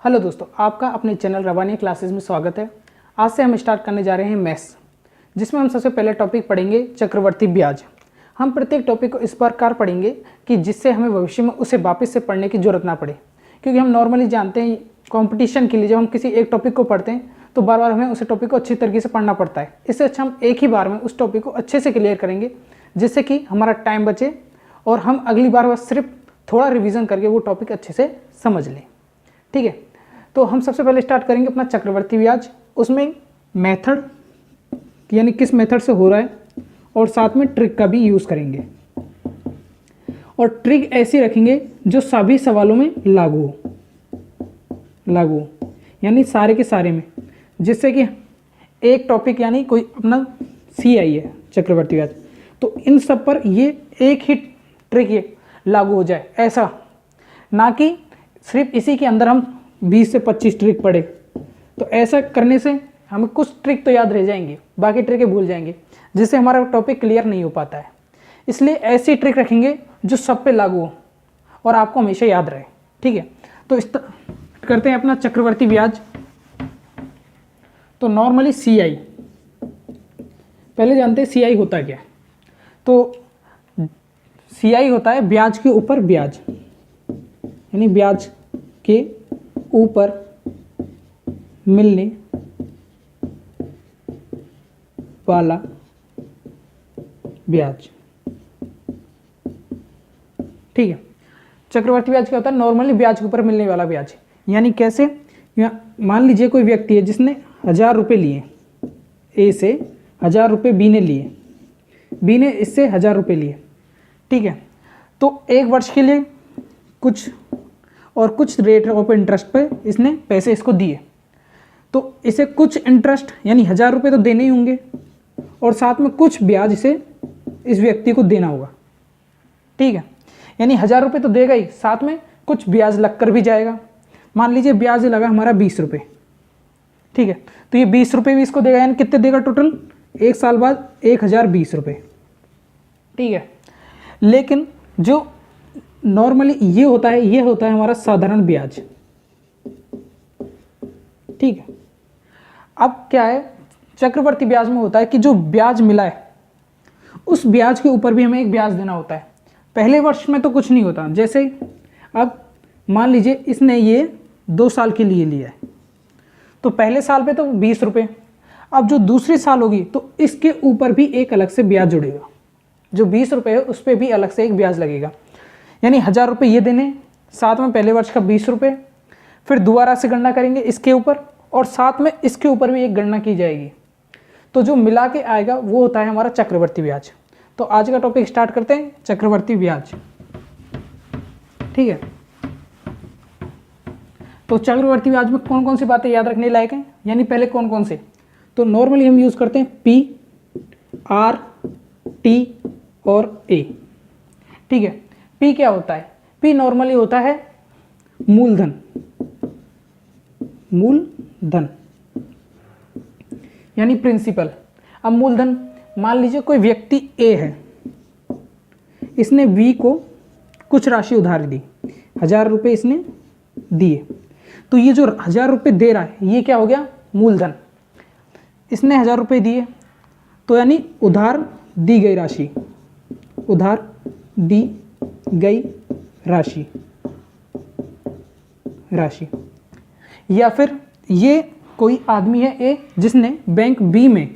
Hello दोस्तों, आपका अपने चैनल रवानी क्लासेस में स्वागत है। आज से हम स्टार्ट करने जा रहे हैं मैथ्स, जिसमें हम सबसे पहले टॉपिक पढ़ेंगे चक्रवर्ती ब्याज। हम प्रत्येक टॉपिक को इस प्रकार पढ़ेंगे कि जिससे हमें भविष्य में उसे वापस से पढ़ने की जरूरत ना पड़े, क्योंकि हम नॉर्मली जानते हैं कॉम्पिटिशन के लिए जब हम किसी एक टॉपिक को पढ़ते हैं तो बार बार हमें उस टॉपिक को अच्छी तरीके से पढ़ना पड़ता है। इससे अच्छा हम एक ही बार में उस टॉपिक को अच्छे से क्लियर करेंगे, जिससे कि हमारा टाइम बचे और हम अगली बार बस सिर्फ थोड़ा रिवीजन करके वो टॉपिक अच्छे से समझ लें। ठीक है, तो हम सबसे पहले स्टार्ट करेंगे अपना चक्रवर्ती ब्याज। उसमें मेथड यानी किस मेथड से हो रहा है और साथ में ट्रिक का भी यूज़ करेंगे, और ट्रिक ऐसी रखेंगे जो सभी सवालों में लागू हो यानी सारे के सारे में, जिससे कि एक टॉपिक यानी कोई अपना CI है चक्रवर्ती ब्याज, तो इन सब पर ये एक ही ट्रिक ये लागू हो जाए, ऐसा ना कि सिर्फ इसी के अंदर हम 20 से 25 ट्रिक पढ़े। तो ऐसा करने से हमें कुछ ट्रिक तो याद रह जाएंगे, बाकी ट्रिकें भूल जाएंगे, जिससे हमारा टॉपिक क्लियर नहीं हो पाता है। इसलिए ऐसी ट्रिक रखेंगे जो सब पे लागू हो और आपको हमेशा याद रहे। ठीक है, तो करते हैं अपना चक्रवर्ती ब्याज। तो नॉर्मली CI, पहले जानते हैं CI होता क्या है। तो CI होता है ब्याज के ऊपर ब्याज, यानी ब्याज के ऊपर मिलने वाला ब्याज। ठीक है, चक्रवर्ती ब्याज क्या होता है? नॉर्मली ब्याज के ऊपर मिलने वाला ब्याज। यानी कैसे? मान लीजिए कोई व्यक्ति है जिसने 1000 रुपये लिए, A से 1000 रुपये B ने लिए, B ने इससे 1000 रुपये लिए। ठीक है, तो एक वर्ष के लिए कुछ रेट ऑफ इंटरेस्ट पे इसने पैसे इसको दिए, तो इसे कुछ इंटरेस्ट यानी 1000 रुपये तो देने ही होंगे और साथ में कुछ ब्याज इसे इस व्यक्ति को देना होगा। ठीक है, यानी 1000 रुपये तो देगा ही, साथ में कुछ ब्याज लग कर भी जाएगा। मान लीजिए ब्याज लगा हमारा 20 रुपये। ठीक है, तो ये 20 रुपये भी इसको देगा, यानी कितने देगा टोटल? एक साल बाद 1020 रुपये। ठीक है, लेकिन जो नॉर्मली ये होता है हमारा साधारण ब्याज। ठीक है, अब क्या है, चक्रवर्ती ब्याज में होता है कि जो ब्याज मिला है उस ब्याज के ऊपर भी हमें एक ब्याज देना होता है। पहले वर्ष में तो कुछ नहीं होता, जैसे अब मान लीजिए इसने ये 2 साल के लिए लिया है, तो पहले साल पे तो 20 रुपये। अब जो दूसरी साल होगी तो इसके ऊपर भी एक अलग से ब्याज जुड़ेगा, जो 20 रुपये है उस पर भी अलग से एक ब्याज लगेगा। यानी 1000 रुपये ये देने, साथ में पहले वर्ष का 20 रुपये, फिर दोबारा से गणना करेंगे इसके ऊपर और साथ में इसके ऊपर भी एक गणना की जाएगी। तो जो मिला के आएगा वो होता है हमारा चक्रवर्ती ब्याज। तो आज का टॉपिक स्टार्ट करते हैं, चक्रवर्ती ब्याज। ठीक है, तो चक्रवर्ती ब्याज में कौन कौन सी बातें याद रखने लायक हैं, यानी पहले कौन कौन से? तो नॉर्मली हम यूज़ करते हैं P, R, T और A। ठीक है, P क्या होता है? P नॉर्मली होता है मूलधन यानी प्रिंसिपल। अब मूलधन, मान लीजिए कोई व्यक्ति A है, इसने B को कुछ राशि उधार दी, 1000 रुपये इसने दिए, तो ये जो 1000 रुपये दे रहा है ये क्या हो गया? मूलधन। इसने 1000 रुपये दिए तो यानी उधार दी गई राशि। या फिर ये कोई आदमी है A जिसने बैंक B में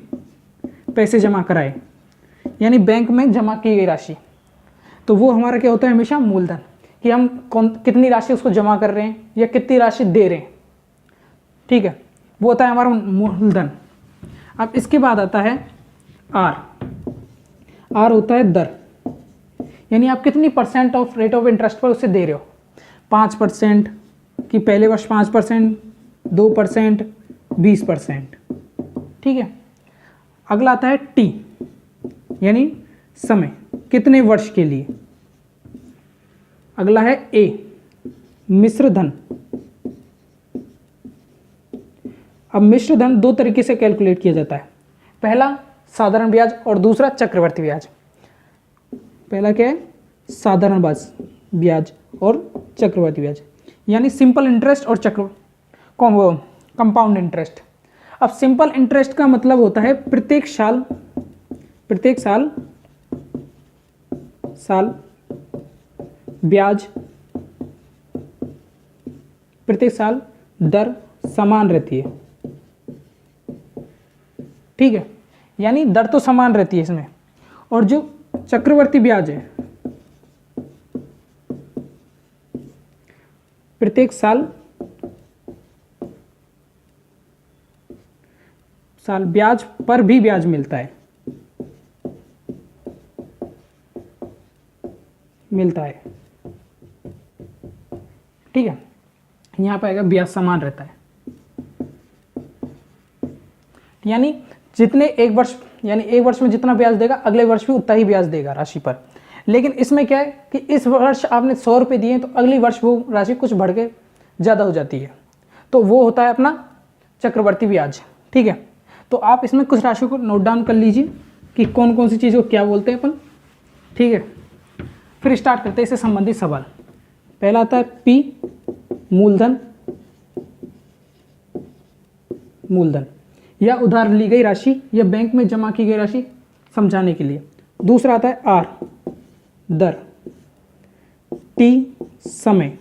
पैसे जमा कराए, यानी बैंक में जमा की गई राशि, तो वो हमारा क्या होता है? हमेशा मूलधन, कि हम कितनी राशि उसको जमा कर रहे हैं या कितनी राशि दे रहे हैं। ठीक है, वो होता है हमारा मूलधन। अब इसके बाद आता है R होता है दर, यानी आप कितनी % ऑफ रेट ऑफ इंटरेस्ट पर उसे दे रहे हो। 5% कि पहले वर्ष 5%, 2%, 20%। ठीक है, अगला आता है T, यानी समय, कितने वर्ष के लिए। अगला है A, मिश्र धन। अब मिश्र धन 2 तरीके से कैलकुलेट किया जाता है, पहला साधारण ब्याज और दूसरा चक्रवर्ती ब्याज। पहला क्या है? साधारण ब्याज और चक्रवर्ती ब्याज, यानी सिंपल इंटरेस्ट और कंपाउंड इंटरेस्ट। अब सिंपल इंटरेस्ट का मतलब होता है प्रत्येक साल ब्याज, प्रत्येक साल दर समान रहती है, ठीक है, यानी दर तो समान रहती है इसमें। और जो चक्रवर्ती ब्याज है, प्रत्येक साल ब्याज पर भी ब्याज मिलता है, ठीक है। यहां पर आएगा ब्याज समान रहता है, यानी जितने एक वर्ष में जितना ब्याज देगा अगले वर्ष भी उतना ही ब्याज देगा राशि पर। लेकिन इसमें क्या है कि इस वर्ष आपने 100 रुपये दिए तो अगली वर्ष वो राशि कुछ बढ़ के ज़्यादा हो जाती है, तो वो होता है अपना चक्रवर्ती ब्याज, ठीक है। तो आप इसमें कुछ राशियों को नोट डाउन कर लीजिए कि कौन कौन सी चीज़ों को क्या बोलते हैं अपन, ठीक है। फिर स्टार्ट करते हैं इससे संबंधित सवाल। पहला आता है पी, मूलधन या उधार ली गई राशि या बैंक में जमा की गई राशि समझाने के लिए। दूसरा आता है आर, दर, टी, समय।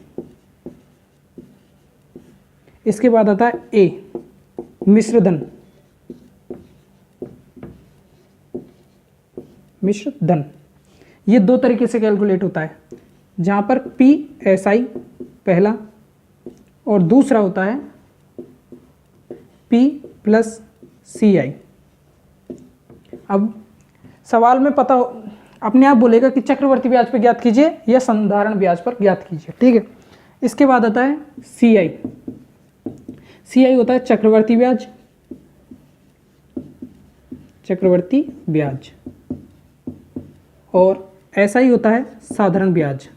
इसके बाद आता है ए, मिश्रधन, ये दो तरीके से कैलकुलेट होता है, जहां पर पी एस आई पहला और दूसरा होता है पी प्लस सी आई। अब सवाल में पता अपने आप बोलेगा कि चक्रवर्ती ब्याज पर ज्ञात कीजिए या साधारण ब्याज पर ज्ञात कीजिए, ठीक है। इसके बाद आता है सी आई। सी आई होता है चक्रवर्ती ब्याज और ऐसा ही होता है साधारण ब्याज।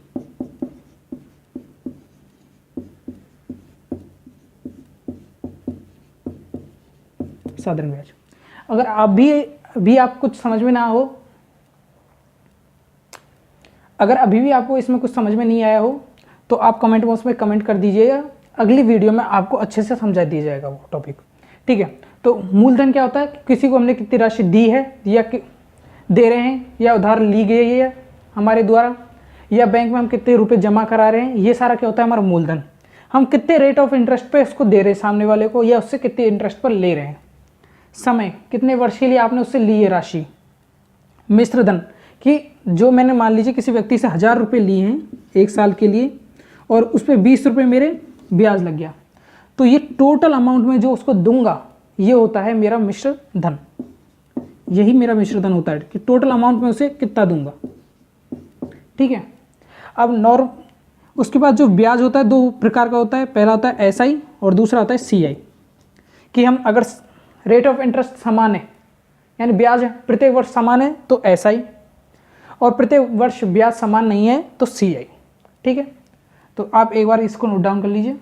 अगर आप भी आप कुछ समझ में ना हो, अगर अभी भी आपको इसमें कुछ समझ में नहीं आया हो तो आप कमेंट बॉक्स में कमेंट कर दीजिएगा, अगली वीडियो में आपको अच्छे से समझा दिया जाएगा वो टॉपिक, ठीक है। तो मूलधन क्या होता है, किसी को हमने कितनी राशि दी है या दे रहे हैं या उधार ली गई है हमारे द्वारा, या बैंक में हम कितने रुपए जमा करा रहे हैं, ये सारा क्या होता है हमारा मूलधन। हम कितने रेट ऑफ इंटरेस्ट पे उसको दे रहे हैं सामने वाले को, या उससे कितने इंटरेस्ट पर ले रहे हैं। समय, कितने वर्ष के लिए आपने उससे ली है राशि। मिश्रधन, कि जो मैंने मान लीजिए किसी व्यक्ति से 1000 रुपये लिए हैं 1 साल के लिए और उस पर 20 रुपये मेरे ब्याज लग गया, तो ये टोटल अमाउंट में जो उसको दूंगा ये होता है मेरा मिश्रधन। यही मेरा मिश्रधन होता है कि टोटल अमाउंट में उसे कितना दूंगा, ठीक है। अब उसके बाद जो ब्याज होता है 2 प्रकार का होता है, पहला होता है एसआई और दूसरा होता है सीआई। कि हम अगर रेट ऑफ इंटरेस्ट समान है, यानी ब्याज प्रत्येक वर्ष समान है तो एसआई, और प्रत्येक वर्ष ब्याज समान नहीं है तो सीआई, ठीक है। तो आप एक बार इसको नोट डाउन कर लीजिए।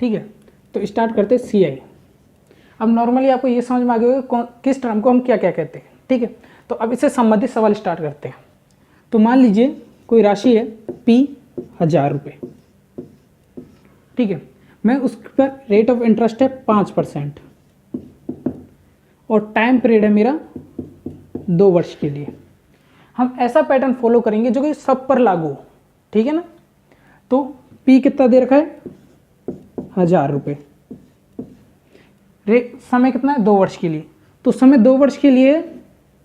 ठीक है, तो स्टार्ट करते हैं सी आई। अब नॉर्मली आपको ये समझ में आ गया होगा किस टर्म को हम क्या क्या कहते हैं, ठीक है। तो अब इससे संबंधित सवाल स्टार्ट करते हैं। तो मान लीजिए कोई राशि है P 1000 रुपये, ठीक है। मैं उस पर रेट ऑफ इंटरेस्ट है 5% और टाइम पीरियड है मेरा 2 वर्ष के लिए। हम ऐसा पैटर्न फॉलो करेंगे जो कि सब पर लागू हो, ठीक है ना। तो P कितना दे रखा है 1000 रुपये, समय कितना है 2 वर्ष के लिए। तो समय 2 वर्ष के लिए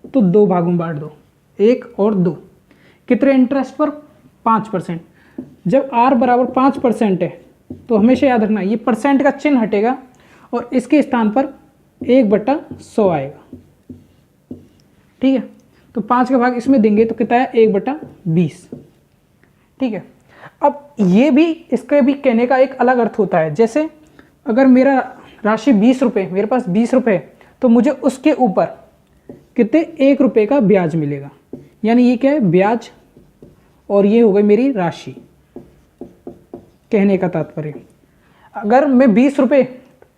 तो 2 भागों में बांट दो, 1 और 2। कितने इंटरेस्ट पर 5%। जब R बराबर 5% है तो हमेशा याद रखना ये परसेंट का चिन्ह हटेगा और इसके स्थान पर 1/100 आएगा, ठीक है। तो 5 का भाग इसमें देंगे तो कितना है 1/20, ठीक है। अब ये भी इसके भी कहने का एक अलग अर्थ होता है। जैसे अगर मेरा राशि 20 रुपये, मेरे पास 20 रुपये, तो मुझे उसके ऊपर कितने 1 रुपये का ब्याज मिलेगा। यानी ये क्या है ब्याज और ये हो गई मेरी राशि। कहने का तात्पर्य अगर मैं 20 रुपये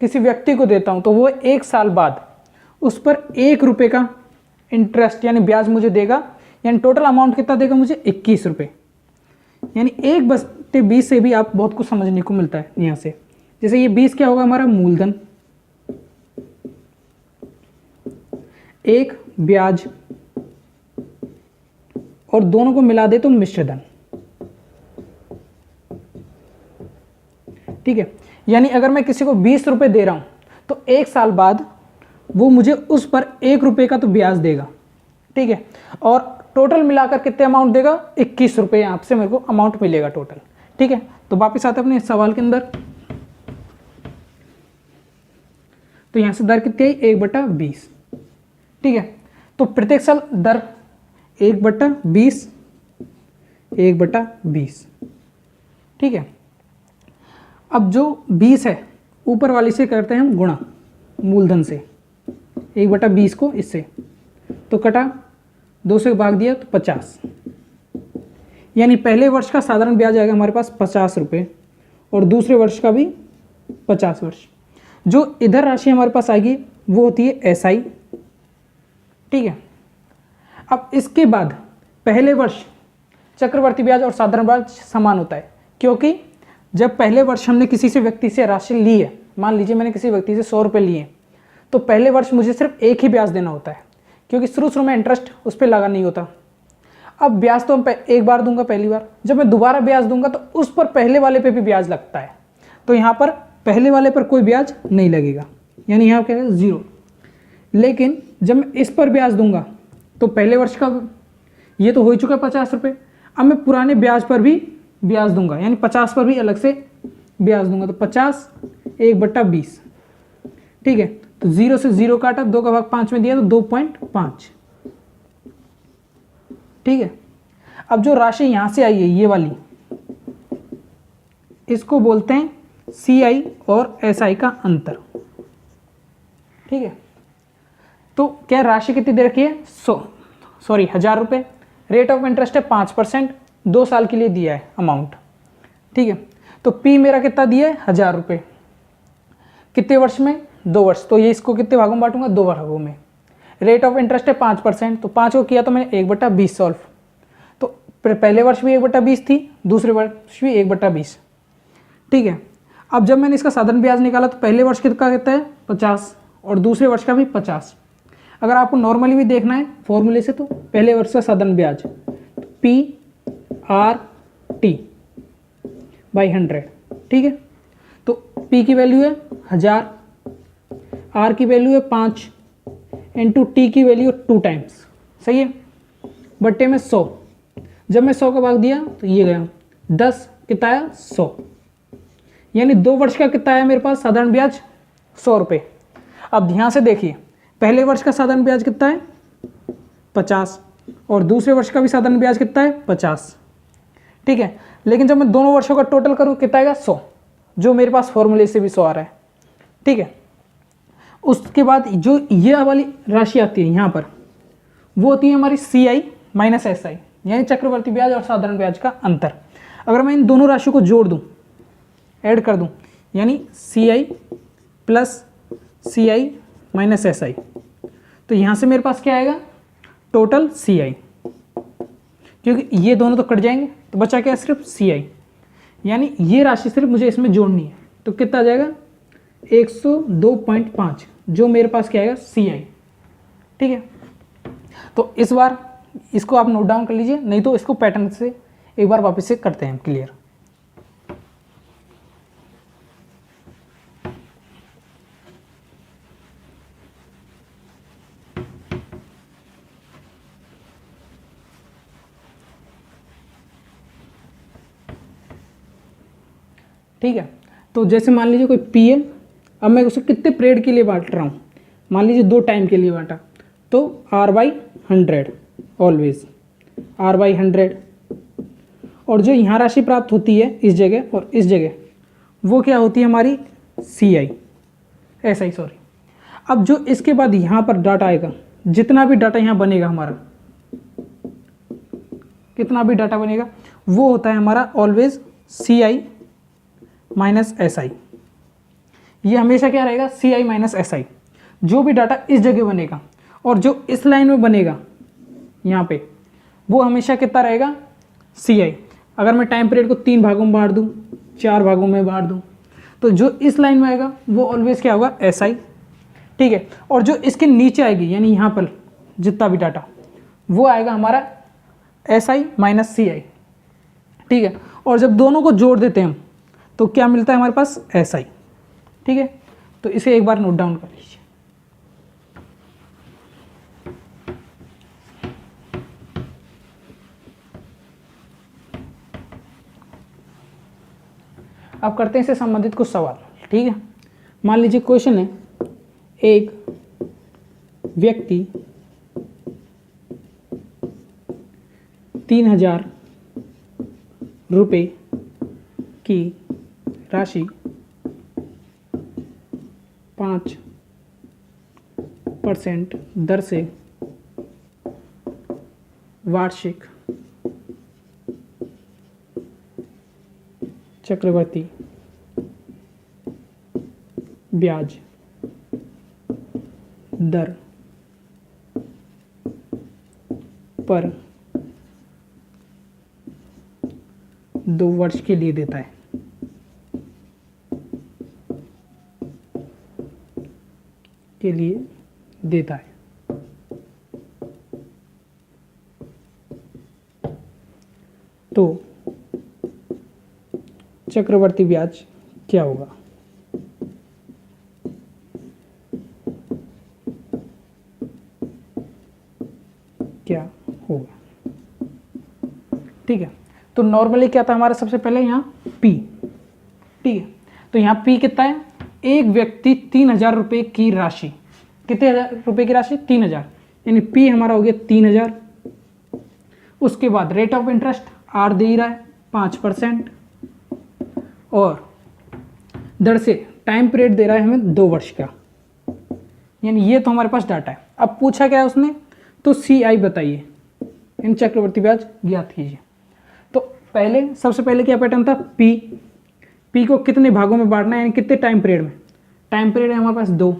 किसी व्यक्ति को देता हूं तो वो 1 साल बाद उस पर 1 रुपये का इंटरेस्ट यानी ब्याज मुझे देगा, यानी टोटल अमाउंट कितना देगा मुझे 21 रुपये। यानी 1/20 से भी आप बहुत कुछ समझने को मिलता है यहाँ से। जैसे ये 20 क्या होगा हमारा मूलधन, 1 ब्याज और दोनों को मिला दे तो मिश्रधन। ठीक है, यानी अगर मैं किसी को 20 रुपये दे रहा हूं तो 1 साल बाद वो मुझे उस पर 1 रुपये का तो ब्याज देगा। ठीक है, और टोटल मिलाकर कितने अमाउंट देगा, 21 रुपये आपसे मेरे को अमाउंट मिलेगा टोटल। ठीक है, तो वापिस आते हैं अपने सवाल के अंदर। तो यहां से दर कितनी आई, 1/20। ठीक है, तो प्रत्येक साल दर 1/20, 1/20। ठीक है, अब जो 20 है ऊपर वाली से करते हैं हम गुणा मूलधन से, 1/20 को इससे तो कटा, 2 से भाग दिया तो 50। यानी पहले वर्ष का साधारण ब्याज आएगा हमारे पास 50 रुपये और दूसरे वर्ष का भी 50 वर्ष। जो इधर राशि हमारे पास आएगी वो होती है SI। ठीक है, अब इसके बाद पहले वर्ष चक्रवर्ती ब्याज और साधारण ब्याज समान होता है, क्योंकि जब पहले वर्ष हमने किसी से व्यक्ति से राशि ली है, मान लीजिए मैंने किसी व्यक्ति से 100 रुपये लिए, तो पहले वर्ष मुझे सिर्फ एक ही ब्याज देना होता है, क्योंकि शुरू में इंटरेस्ट उस पर लगा नहीं होता। अब ब्याज तो मैं एक बार दूंगा पहली बार, जब मैं दोबारा ब्याज दूंगा तो उस पर पहले वाले पे भी ब्याज लगता है, तो यहाँ पर पहले वाले पर कोई ब्याज नहीं लगेगा, यानी यहाँ क्या है 0। लेकिन जब मैं इस पर ब्याज दूंगा तो पहले वर्ष का ये तो हो ही चुका 50 रुपये, अब मैं पुराने ब्याज पर भी ब्याज दूंगा, यानी 50 पर भी अलग से ब्याज दूंगा, तो 50 1/20। ठीक है, तो 0 से 0 काटा, 2 का भाग 5 में दिया तो 2.5। ठीक है, अब जो राशि यहां से आई है ये वाली, इसको बोलते हैं CI और SI का अंतर। ठीक है, तो क्या राशि कितनी दे रखी है, 1000 रुपये। रेट ऑफ इंटरेस्ट है 5%, 2 साल के लिए दिया है अमाउंट। ठीक है, तो P मेरा कितना दिया है 1000 रुपये, कितने वर्ष में, 2 वर्ष, तो ये इसको कितने भागों में बांटूंगा, 2 भागों में। रेट ऑफ इंटरेस्ट है 5%, तो 5 को किया तो मैंने 1/20 सॉल्व, तो पहले वर्ष भी 1/20 थी, दूसरे वर्ष भी 1/20। ठीक है, अब जब मैंने इसका साधारण ब्याज निकाला तो पहले वर्ष कितना कहता है 50 और दूसरे वर्ष का भी 50। अगर आपको नॉर्मली भी देखना है फॉर्मूले से, तो पहले वर्ष का साधारण ब्याज PRT/100। ठीक है, तो P की वैल्यू है 1000, R की वैल्यू है 5 इंटू T की वैल्यू 2 टाइम्स, सही है, बट्टे में 100। जब मैं 100 का भाग दिया तो ये गया 10, कितना आया 100, यानी 2 वर्ष का कितना आया मेरे पास साधारण ब्याज 100 रुपये। अब ध्यान से देखिए, पहले वर्ष का साधारण ब्याज कितना है 50 और दूसरे वर्ष का भी साधारण ब्याज कितना है 50। ठीक है, लेकिन जब मैं दोनों वर्षों का टोटल करूँ कितना आएगा 100, जो मेरे पास फॉर्मूले से भी 100 आ रहा है। ठीक है, उसके बाद जो ये वाली राशि आती है यहाँ पर, वो होती है हमारी CI माइनस SI, यानी चक्रवर्ती ब्याज और साधारण ब्याज का अंतर। अगर मैं इन दोनों राशियों को जोड़ दूँ, ऐड कर दूँ, यानी CI plus CI minus SI, तो यहाँ से मेरे पास क्या आएगा टोटल CI, क्योंकि ये दोनों तो कट जाएंगे तो बचा क्या सिर्फ CI, यानी ये राशि सिर्फ मुझे इसमें जोड़नी है, तो कितना आ जाएगा 102.5, जो मेरे पास क्या आएगा CI। ठीक है, तो इस बार इसको आप नोट डाउन कर लीजिए, नहीं तो इसको पैटर्न से एक बार वापस से करते हैं क्लियर। ठीक है, तो जैसे मान लीजिए कोई P है, अब मैं उसे कितने पीरियड के लिए बांट रहा हूँ, मान लीजिए 2 टाइम के लिए बांटा, तो R/100 ऑलवेज R/100, और जो यहाँ राशि प्राप्त होती है इस जगह और इस जगह, वो क्या होती है हमारी SI सॉरी। अब जो इसके बाद यहाँ पर डाटा आएगा, जितना भी डाटा यहाँ बनेगा हमारा, कितना भी डाटा बनेगा, वो होता है हमारा ऑलवेज CI माइनस SI। ये हमेशा क्या रहेगा CI माइनस SI। जो भी डाटा इस जगह बनेगा और जो इस लाइन में बनेगा यहाँ पे, वो हमेशा कितना रहेगा, CI। अगर मैं टाइम पीरियड को 3 भागों में बांट दूँ, 4 भागों में बांट दूँ, तो जो इस लाइन में आएगा वो ऑलवेज क्या होगा, SI। ठीक है, और जो इसके नीचे आएगी यानी यहाँ पर जितना भी डाटा वो आएगा हमारा SI माइनस CI। ठीक है, और जब दोनों को जोड़ देते हैं हम तो क्या मिलता है हमारे पास, SI। ठीक है, तो इसे एक बार नोट डाउन कर लीजिए। अब करते हैं इससे संबंधित कुछ सवाल। ठीक है, मान लीजिए क्वेश्चन है, एक व्यक्ति 3000 रुपये की राशि 5% दर से वार्षिक चक्रवर्ती ब्याज दर पर 2 वर्ष के लिए देता है। तो चक्रवर्ती ब्याज क्या होगा? क्या होगा? ठीक है, तो नॉर्मली क्या था हमारा, सबसे पहले यहाँ P। ठीक है, तो यहाँ P कितना है, एक व्यक्ति 3000 रुपये की राशि, कितने हजार रुपये की राशि, 3000, यानी P हमारा हो गया 3000। उसके बाद रेट ऑफ इंटरेस्ट R दे ही रहा है 5%, और दर से टाइम पीरियड दे रहा है हमें 2 वर्ष का, यानी ये तो हमारे पास डाटा है। अब पूछा क्या है उसने, तो CI बताइए, इन चक्रवर्ती ब्याज ज्ञात कीजिए। तो पहले सबसे पहले क्या पैटर्न था, P को कितने भागों में बांटना है, यानी कितने टाइम पीरियड में, टाइम पीरियड है हमारे पास 2।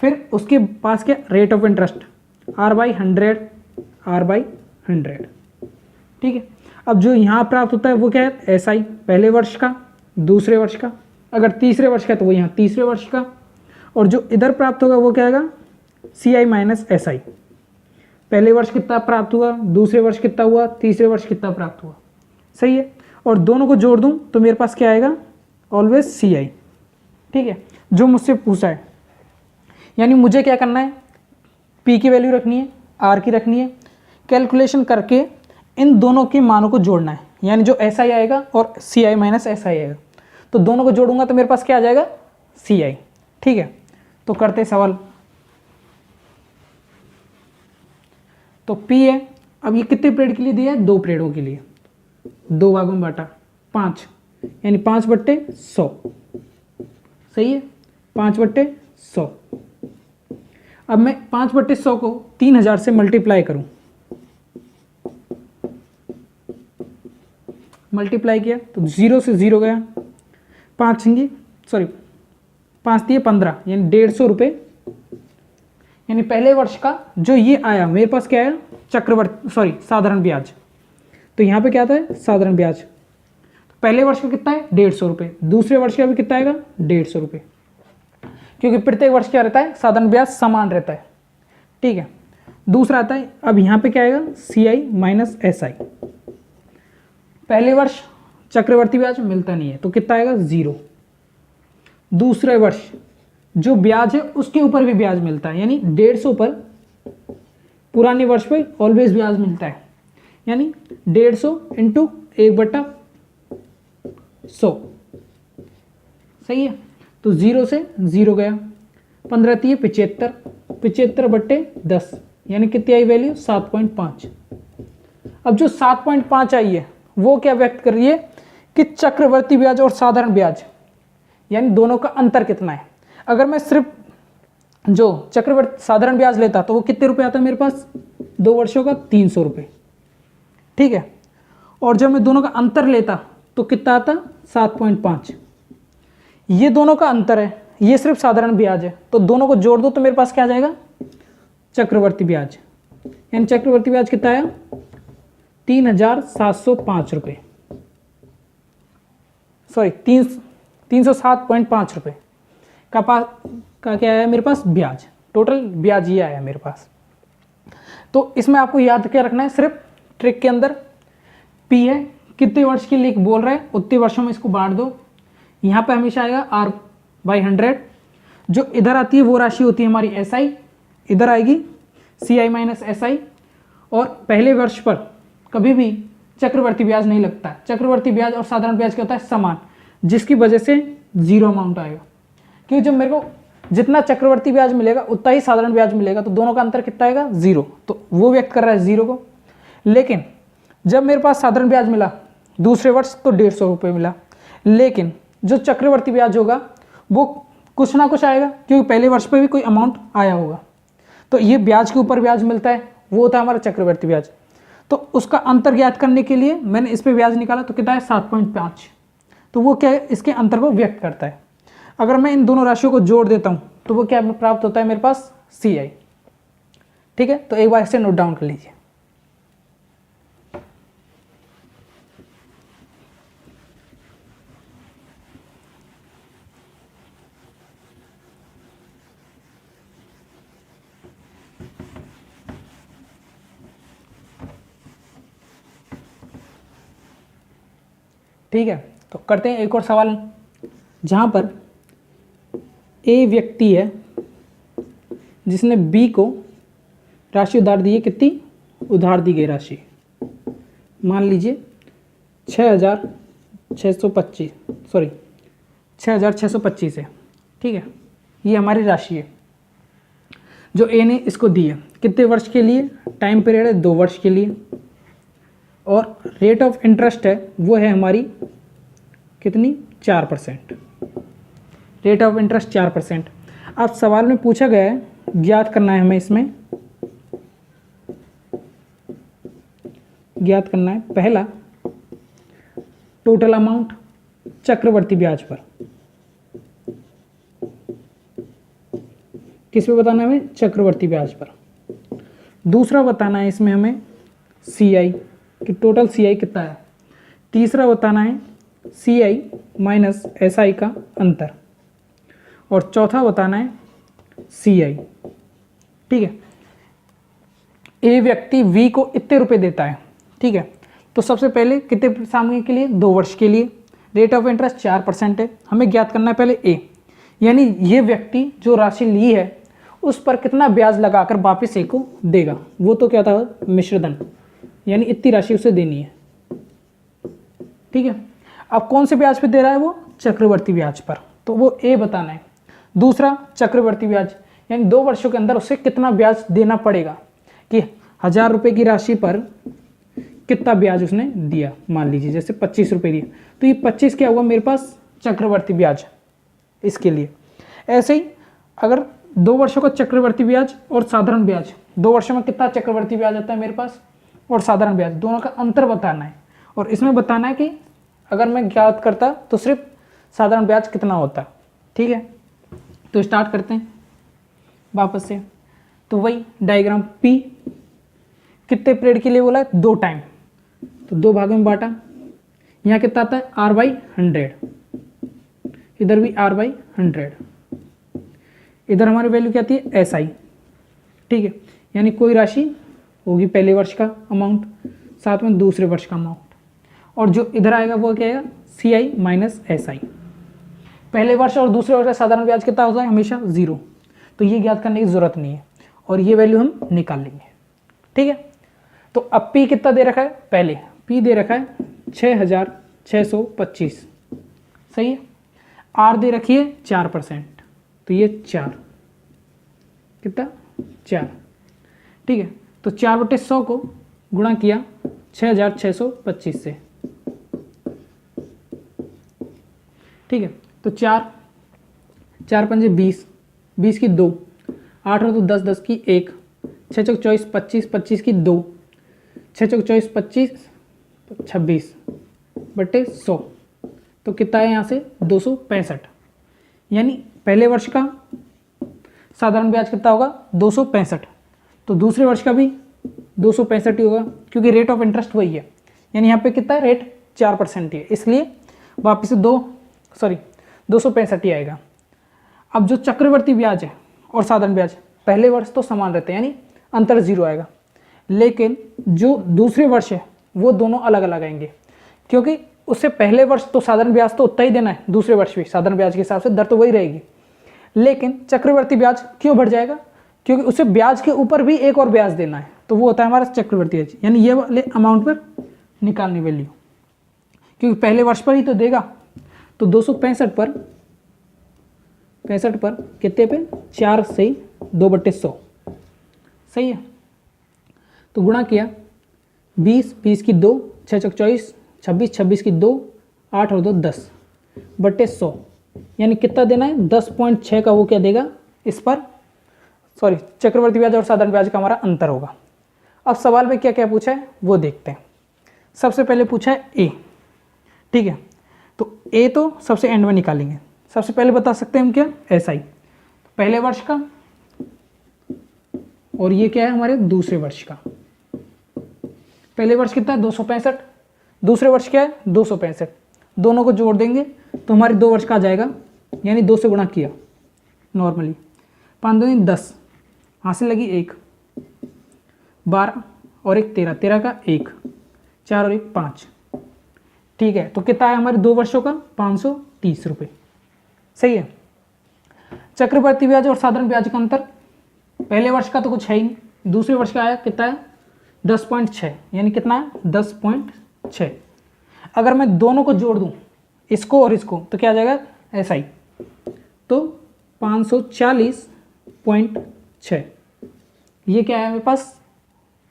फिर उसके पास क्या, रेट ऑफ इंटरेस्ट R/100। ठीक है, अब जो यहाँ प्राप्त होता है वो क्या है, SI, पहले वर्ष का, दूसरे वर्ष का, अगर तीसरे वर्ष का है तो वो यहाँ तीसरे वर्ष का, और जो इधर प्राप्त होगा वो क्या आएगा, CI माइनस SI। पहले वर्ष कितना प्राप्त हुआ, दूसरे वर्ष कितना हुआ, तीसरे वर्ष कितना प्राप्त हुआ, सही है। और दोनों को जोड़ दूं तो मेरे पास क्या आएगा, ऑलवेज CI। ठीक है, जो मुझसे पूछा है, यानी मुझे क्या करना है, P की वैल्यू रखनी है, R की रखनी है, कैलकुलेशन करके इन दोनों के मानों को जोड़ना है, यानी जो SI आएगा और CI माइनस SI आएगा, तो दोनों को जोड़ूंगा तो मेरे पास क्या आ जाएगा, CI। ठीक है, तो करते सवाल। तो P है, अब ये कितने पीरियड के लिए दिया है, 2 पीरियडों के लिए, 2 भागों में बांटा, 5, यानी 5/100, सही है, 5/100। अब मैं 5/100 को 3000 से मल्टीप्लाई करूं, मल्टीप्लाई किया तो 0 से 0 गया, 5 दिए 15, यानी 150 रुपये, यानी पहले वर्ष का जो ये आया मेरे पास क्या आया, साधारण ब्याज। तो यहाँ पे क्या आता है, साधारण ब्याज। तो पहले वर्ष का कितना है, 150 रुपये, दूसरे वर्ष का भी कितना आएगा, 150 रुपये, क्योंकि प्रत्येक वर्ष क्या रहता है, साधारण ब्याज समान रहता है। ठीक है, दूसरा आता है, अब यहाँ पे क्या आएगा, CI माइनस SI। पहले वर्ष चक्रवर्ती ब्याज मिलता नहीं है तो कितना आएगा, 0। दूसरे वर्ष जो ब्याज है उसके ऊपर भी ब्याज मिलता है, यानी 150 पर पुराने वर्ष पे ऑलवेज ब्याज मिलता है, यानी 150 इंटू 1/100, सही है। तो 0 से 0 गया, 15 × 75, 75/10, यानी कितनी आई वैल्यू, 7.5। अब जो 7.5 आई है वो क्या व्यक्त कर रही है कि चक्रवर्ती ब्याज और साधारण ब्याज, यानी दोनों का अंतर कितना है। अगर मैं सिर्फ जो चक्रवर्ती साधारण ब्याज लेता तो वो कितने रुपए आता है मेरे पास, 2 वर्षों का 300 रुपये। ठीक है, और जब मैं दोनों का अंतर लेता तो कितना आता, 7.5। ये दोनों का अंतर है, ये सिर्फ साधारण ब्याज है, तो दोनों को जोड़ दो तो मेरे पास क्या आ जाएगा, चक्रवर्ती ब्याज। यानी चक्रवर्ती ब्याज कितना आया, 3,705 रुपये, सॉरी 307.5 रुपये का क्या आया मेरे पास ब्याज, टोटल ब्याज ये आया मेरे पास। तो इसमें आपको याद क्या रखना है, सिर्फ ट्रिक के अंदर पी है, कितने वर्ष के लिए बोल रहे हैं उतने वर्षों में इसको बांट दो। यहाँ पे हमेशा आएगा R/100, जो इधर आती है वो राशि होती है हमारी SI, इधर आएगी CI माइनस SI। और पहले वर्ष पर कभी भी चक्रवर्ती ब्याज नहीं लगता है। चक्रवर्ती ब्याज और साधारण ब्याज क्या होता है, समान, जिसकी वजह से जीरो अमाउंट आएगा। क्योंकि जब मेरे को जितना चक्रवर्ती ब्याज मिलेगा उतना ही साधारण ब्याज मिलेगा, तो दोनों का अंतर कितना आएगा, जीरो। तो वो व्यक्त कर रहा है जीरो को। लेकिन जब मेरे पास साधारण ब्याज मिला दूसरे वर्ष तो 150 रुपये मिला, लेकिन जो चक्रवर्ती ब्याज होगा वो कुछ ना कुछ आएगा, क्योंकि पहले वर्ष पे भी कोई अमाउंट आया होगा। तो ये ब्याज के ऊपर ब्याज मिलता है, वो होता है हमारा चक्रवर्ती ब्याज। तो उसका अंतर ज्ञात करने के लिए मैंने इस पे ब्याज निकाला, तो कितना है 7.5। तो वो क्या है, इसके अंतर को व्यक्त करता है। अगर मैं इन दोनों राशियों को जोड़ देता हूँ तो वो क्या प्राप्त होता है मेरे पास, CI। ठीक है, तो एक बार इसे नोट डाउन कर लीजिए। ठीक है, तो करते हैं एक और सवाल, जहाँ पर A व्यक्ति है जिसने B को राशि उधार दी है। कितनी उधार दी गई राशि, मान लीजिए 6,625, सॉरी 6,625 है। ठीक है, ये हमारी राशि है जो A ने इसको दी है। कितने वर्ष के लिए, टाइम पीरियड है 2 वर्ष के लिए, और रेट ऑफ इंटरेस्ट है वो है हमारी कितनी, 4%। Rate of interest 4%। अब सवाल में पूछा गया है, ज्ञात करना है हमें, इसमें ज्ञात करना है पहला टोटल अमाउंट चक्रवर्ती ब्याज पर, किस पे बताना है हमें, चक्रवर्ती ब्याज पर। दूसरा बताना है इसमें हमें CI कि टोटल CI कितना है। तीसरा बताना है CI माइनस SI का अंतर, और चौथा बताना है CI। ठीक है, A व्यक्ति V को इतने रुपए देता है। ठीक है, तो सबसे पहले कितने सामने के लिए, 2 वर्ष के लिए, रेट ऑफ इंटरेस्ट 4% है। हमें ज्ञात करना है पहले A, यानी ये व्यक्ति जो राशि ली है उस पर कितना ब्याज लगाकर वापस A को देगा, वो तो क्या था, मिश्रधन, यानी इतनी राशि उसे देनी है। ठीक है, अब कौन से ब्याज पे दे रहा है वो, चक्रवर्ती ब्याज पर, तो वो A बताना है। दूसरा चक्रवर्ती ब्याज, यानी 2 वर्षों के अंदर उसे कितना ब्याज देना पड़ेगा, कि 1,000 रुपये की राशि पर कितना ब्याज उसने दिया, मान लीजिए जैसे 25 रुपये दिए, तो ये 25 क्या हुआ मेरे पास, चक्रवर्ती ब्याज इसके लिए। ऐसे ही अगर 2 वर्षों का चक्रवर्ती ब्याज और साधारण ब्याज, 2 वर्षों में कितना चक्रवर्ती ब्याज आता है मेरे पास और साधारण ब्याज, दोनों का अंतर बताना है। और इसमें बताना है कि अगर मैं ज्ञात करता तो सिर्फ साधारण ब्याज कितना होता। ठीक है, तो स्टार्ट करते हैं वापस से। तो वही डायग्राम P कितने पीरियड के लिए बोला है, 2 टाइम, तो 2 भागों में बांटा। यहाँ कितना आता है, R/100, इधर भी R/100, इधर हमारी वैल्यू क्या आती है, SI। ठीक है, यानी कोई राशि होगी पहले वर्ष का अमाउंट, साथ में दूसरे वर्ष का अमाउंट, और जो इधर आएगा वो क्या आएगा, CI माइनस SI। पहले वर्ष और दूसरे वर्ष का साधारण ब्याज कितना होता है, हमेशा 0, तो ये ज्ञात करने की ज़रूरत नहीं है, और ये वैल्यू हम निकाल लेंगे। ठीक है, तो अब P कितना दे रखा है, पहले P दे रखा है 6,625, सही है। R दे रखी है 4%, तो ये 4 कितना, 4। ठीक है, तो 4/100 को गुणा किया 6,625 से। ठीक है, तो 4 पंजे 20, 20 की 2, 8 और 2 10, 10 की 1, 6 चौक 24, 25, 25 की 2, 6 चौक 24, 25, 26/100, तो कितना है यहाँ से 265। यानी पहले वर्ष का साधारण ब्याज कितना होगा 265, तो दूसरे वर्ष का भी 265 ही होगा, क्योंकि रेट ऑफ इंटरेस्ट वही है। यानी यहाँ पे कितना है रेट 4% ही है, इसलिए वापस से 265 ही आएगा। अब जो चक्रवर्ती ब्याज है और साधारण ब्याज पहले वर्ष तो समान रहते हैं, यानी अंतर 0 आएगा, लेकिन जो दूसरे वर्ष है वो दोनों अलग अलग आएंगे, क्योंकि उससे पहले वर्ष तो साधारण ब्याज तो उतना ही देना है, दूसरे वर्ष भी साधारण ब्याज के हिसाब से दर तो वही रहेगी, लेकिन चक्रवर्ती ब्याज क्यों बढ़ जाएगा, क्योंकि उसे ब्याज के ऊपर भी एक और ब्याज देना है, तो वो होता है हमारा चक्रवर्ती ब्याज, यानी ये वाले अमाउंट पर निकालनी वैल्यू, क्योंकि पहले वर्ष पर ही तो देगा। तो 265 पर कितने पे 4 सही 2/100 सही है, तो गुणा किया 20, 20 की 2, 6 चौक 24, 26, 26 की 2, 8 और 2 10/100, यानी कितना देना है 10.6 का वो क्या देगा इस पर, सॉरी चक्रवर्ती ब्याज और साधारण ब्याज का हमारा अंतर होगा। अब सवाल में क्या क्या पूछा है वो देखते हैं। सबसे पहले पूछा है ए, ठीक है, तो ए तो सबसे एंड में निकालेंगे। सबसे पहले बता सकते हैं हम क्या SI, पहले वर्ष का, और ये क्या है हमारे दूसरे वर्ष का। पहले वर्ष कितना है 265, दूसरे वर्ष क्या है 265, दोनों को जोड़ देंगे तो हमारे 2 वर्ष का आ जाएगा, यानी 2 से गुणा किया नॉर्मली, 5 दूनी 10, हासिल लगी 1, 12 और 1 13, 13 का 1, 4 और 1 5, ठीक है, तो कितना है हमारे 2 वर्षों का 530 रुपये, सही है। चक्रवर्ती ब्याज और साधारण ब्याज का अंतर, पहले वर्ष का तो कुछ है ही नहीं, दूसरे वर्ष का आया कितना है 10.6, यानी कितना है 10.6। अगर मैं दोनों को जोड़ दूं इसको और इसको तो क्या आ जाएगा SI, तो 540.6, ये क्या है मेरे पास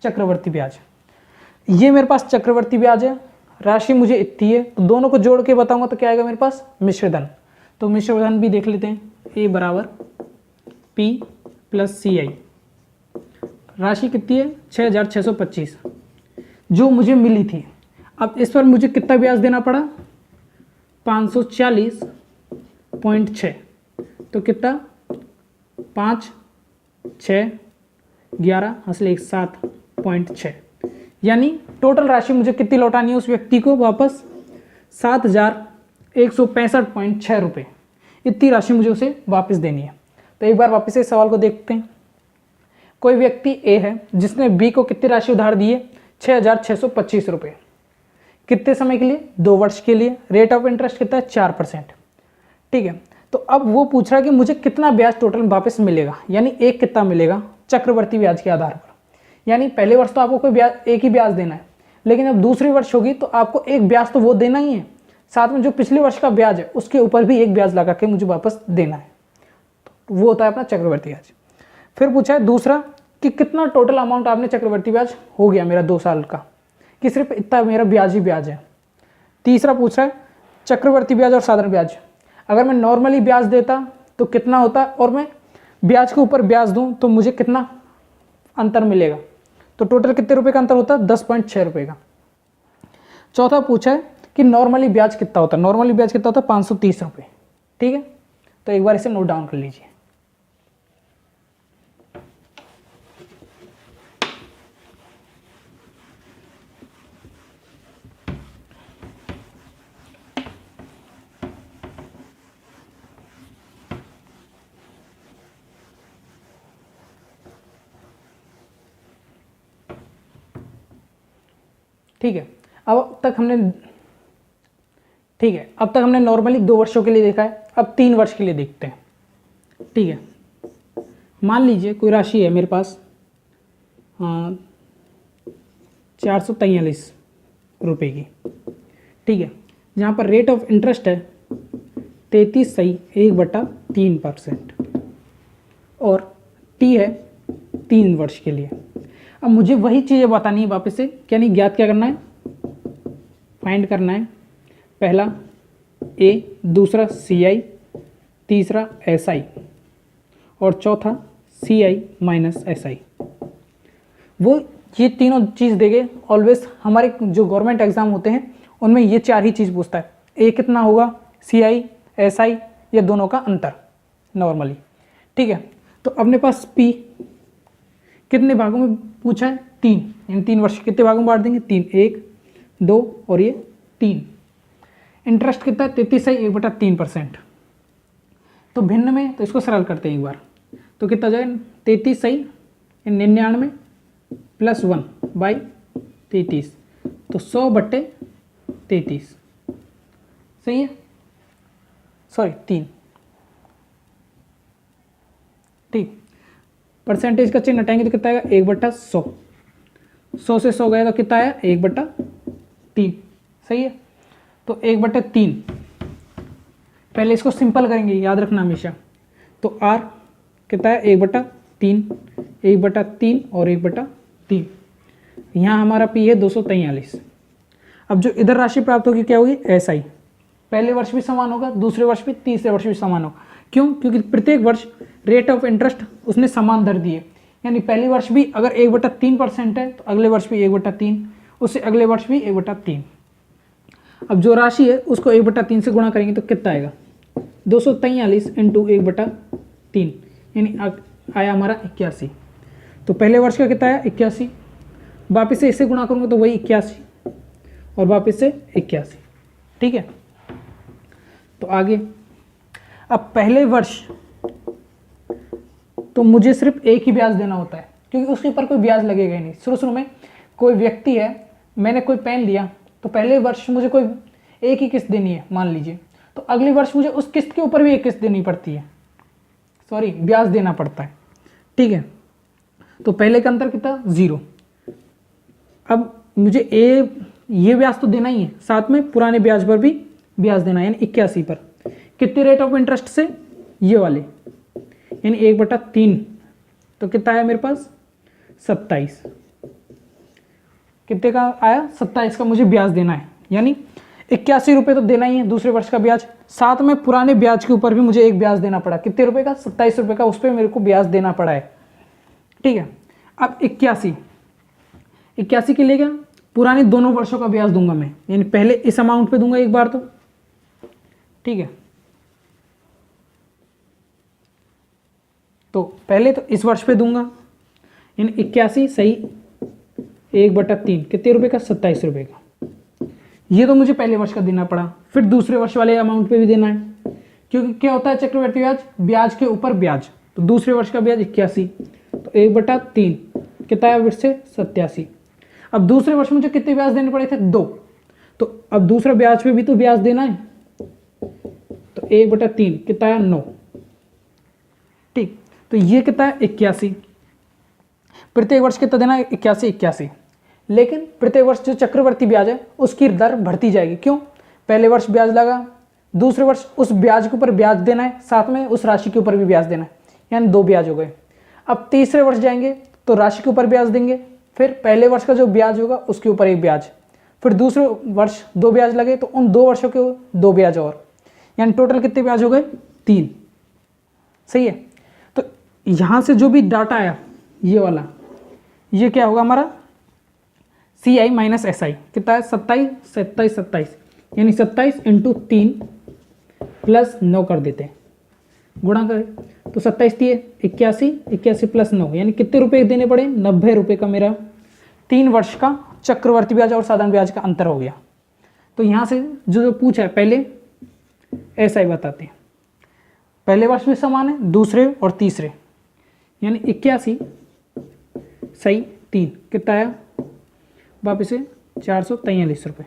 चक्रवर्ती ब्याज, ये मेरे पास चक्रवर्ती ब्याज है, राशि मुझे इतनी है, तो दोनों को जोड़ के बताऊंगा तो क्या आएगा मेरे पास मिश्रधन, तो मिश्रधन भी देख लेते हैं, A बराबर P प्लस CI, राशि कितनी है 6625 जो मुझे मिली थी। अब इस पर मुझे कितना ब्याज देना पड़ा 540.6, तो कितना 5 6 11 हासिल 1 7.6, यानी टोटल राशि मुझे कितनी लौटानी है उस व्यक्ति को वापस 7165.6 रुपये, इतनी राशि मुझे उसे वापस देनी है। तो एक बार वापस इस सवाल को देखते हैं। कोई व्यक्ति A है जिसने B को कितनी राशि उधार दी है 6625 रुपये, कितने समय के लिए 2 वर्ष के लिए, रेट ऑफ इंटरेस्ट कितना है 4%, ठीक है। तो अब वो पूछ रहा है कि मुझे कितना ब्याज टोटल वापस मिलेगा, यानी एक कितना मिलेगा चक्रवर्ती ब्याज के आधार पर, यानी पहले वर्ष तो आपको कोई ब्याज एक ही ब्याज देना है, लेकिन अब दूसरी वर्ष होगी तो आपको एक ब्याज तो वो देना ही है, साथ में जो पिछले वर्ष का ब्याज है उसके ऊपर भी एक ब्याज लगा के मुझे वापस देना है, तो वो होता है अपना चक्रवर्ती ब्याज। फिर पूछा है दूसरा कि कितना टोटल अमाउंट आपने चक्रवर्ती ब्याज हो गया मेरा 2 साल का, कि सिर्फ इतना मेरा ब्याज ही ब्याज है। तीसरा पूछ रहा है चक्रवर्ती ब्याज और साधारण ब्याज, अगर मैं नॉर्मली ब्याज देता तो कितना होता और मैं ब्याज के ऊपर ब्याज दूं तो मुझे कितना अंतर मिलेगा, तो टोटल कितने रुपए का अंतर होता है 10.6 रुपये का। चौथा पूछा है कि नॉर्मली ब्याज कितना होता है, नॉर्मली ब्याज कितना होता है 530 रुपये, ठीक है, तो एक बार इसे नोट डाउन कर लीजिए। ठीक है, अब तक हमने नॉर्मली 2 वर्षों के लिए देखा है, अब 3 वर्ष के लिए देखते हैं। ठीक है, मान लीजिए कोई राशि है मेरे पास 443 रुपये की, ठीक है, जहाँ पर रेट ऑफ इंटरेस्ट है 33.1/3% और टी है 3 वर्ष के लिए। अब मुझे वही चीज़ें बतानी है वापस से, यानी ज्ञात क्या करना है, फाइंड करना है। पहला ए, दूसरा CI, तीसरा SI और चौथा CI माइनस SI। वो ये तीनों चीज़ देंगे ऑलवेज, हमारे जो गवर्नमेंट एग्जाम होते हैं उनमें ये 4 ही चीज़ पूछता है। ए कितना होगा, CI, SI, या दोनों का अंतर नॉर्मली। ठीक है, तो अपने पास पी कितने भागों में पूछा है, 3, यानी 3 वर्ष कितने भागों में बांट देंगे, 3, 1 2 और ये 3। इंटरेस्ट कितना है, 33/3%। तो भिन्न में तो इसको सरल करते हैं एक बार, तो कितना जाएगा 33/99 + 1/33, तो 100/33 सही है, सॉरी 3। ठीक, परसेंटेज का चिन्ह हटाएंगे तो कितना आएगा 1/100, 100 से 100 गया तो कितना आया 1/3 सही है। तो 1/3 पहले इसको सिंपल करेंगे, याद रखना हमेशा। तो r कितना है 1/3, 1/3 और 1/3। यहाँ हमारा p है 243। अब जो इधर राशि प्राप्त होगी क्या होगी, SI। पहले वर्ष भी समान होगा, दूसरे वर्ष भी, तीसरे वर्ष भी समान होगा। क्यों, क्योंकि प्रत्येक वर्ष रेट ऑफ इंटरेस्ट उसने समान दर दी है, यानी पहले वर्ष भी अगर 1/3% है तो अगले वर्ष भी 1/3, उससे अगले वर्ष भी 1/3। अब जो राशि है उसको 1/3 से गुणा करेंगे तो कितना आएगा 243 × 1/3, यानी आया हमारा 81। तो पहले वर्ष का कितना आया 81, वापस से इससे गुणा करूँगा तो वही 81 और वापस से 81। ठीक है, तो आगे अब पहले वर्ष तो मुझे सिर्फ एक ही ब्याज देना होता है, क्योंकि उसके ऊपर कोई ब्याज लगेगा ही नहीं। शुरू में कोई व्यक्ति है, मैंने कोई पेन लिया, तो पहले वर्ष मुझे कोई एक ही किस्त देनी है मान लीजिए, तो अगले वर्ष मुझे उस किस्त के ऊपर भी एक किस्त देनी पड़ती है, सॉरी ब्याज देना पड़ता है। ठीक है, तो पहले का अंतर कितना 0। अब मुझे ये ब्याज तो देना ही है, साथ में पुराने ब्याज पर भी ब्याज देना है, यानी 81 पर। कितने रेट ऑफ इंटरेस्ट से, ये वाले, यानी 1/3। तो कितना आया मेरे पास 27। कितने का आया 27 का मुझे ब्याज देना है, यानी 81 रुपये तो देना ही है दूसरे वर्ष का ब्याज, साथ में पुराने ब्याज के ऊपर भी मुझे एक ब्याज देना पड़ा। कितने रुपए का 27 रुपये का, उस पर मेरे को ब्याज देना पड़ा है। ठीक है, अब 81 के लिए क्या, पुराने दोनों वर्षों का ब्याज दूंगा मैं, यानी पहले इस अमाउंट पे दूंगा एक बार तो। ठीक है, तो पहले तो इस वर्ष पे दूंगा, यानी 81 सही 1/3 कितने रुपए का 27 रुपये का। ये तो मुझे पहले वर्ष का देना पड़ा, फिर दूसरे वर्ष वाले अमाउंट पे भी देना है, क्योंकि क्या होता है चक्रवृद्धि ब्याज, ब्याज के ऊपर ब्याज। तो दूसरे वर्ष का ब्याज 81, तो 1/3 कितना है फिर से 87। अब दूसरे वर्ष मुझे कितने ब्याज देने पड़े थे 2, तो अब दूसरा ब्याज पे भी तो ब्याज देना है, तो 1/3 कितना है 9। ठीक, तो ये कितना है 81। प्रत्येक वर्ष कितना देना है 81। लेकिन प्रत्येक वर्ष जो चक्रवर्ती ब्याज है उसकी दर बढ़ती जाएगी। क्यों, पहले वर्ष ब्याज लगा, दूसरे वर्ष उस ब्याज के ऊपर ब्याज देना है, साथ में उस राशि के ऊपर भी ब्याज देना है, यानी 2 ब्याज हो गए। अब तीसरे वर्ष जाएंगे तो राशि के ऊपर ब्याज देंगे, फिर पहले वर्ष का जो ब्याज होगा उसके ऊपर एक ब्याज, फिर दूसरे वर्ष 2 ब्याज लगे तो उन 2 वर्षों के 2 ब्याज और, यानी टोटल कितने ब्याज हो गए 3। सही है, तो यहाँ से जो भी डाटा आया ये वाला, ये क्या होगा हमारा CI - SI कितना है 27, यानी 27 × 3 + 9 कर देते हैं, गुणा करें तो 27 दिए 81 + 9, यानी कितने रुपए देने पड़े 90 रुपये का मेरा 3 वर्ष का चक्रवर्ती ब्याज और साधारण ब्याज का अंतर हो गया। तो यहाँ से जो पूछा है पहले SI बताते हैं। पहले वर्ष में समान है, दूसरे और तीसरे, यानी 81 सही 3 कितना आया वापस से 443 रुपये।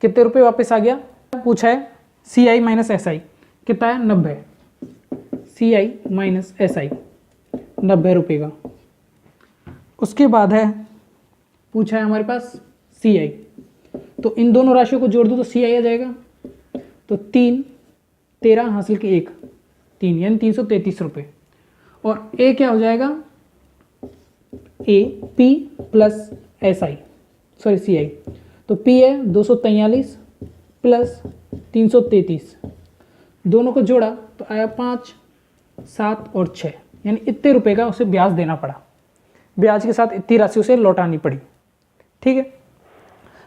कितने रुपए वापस आ गया, पूछा है CI - SI कितना है 90, CI - SI 90 रुपये का। उसके बाद है पूछा है हमारे पास CI, तो इन दोनों राशियों को जोड़ दो तो CI आ जाएगा, तो 3 13 हासिल के 1 3, यानी 333 रुपये। और A क्या हो जाएगा P + SI सॉरी CI, तो P है 243 + 333, दोनों को जोड़ा तो आया 5 7 और 6, यानी इतने रुपए का उसे ब्याज देना पड़ा, ब्याज के साथ इतनी राशि उसे लौटानी पड़ी। ठीक है,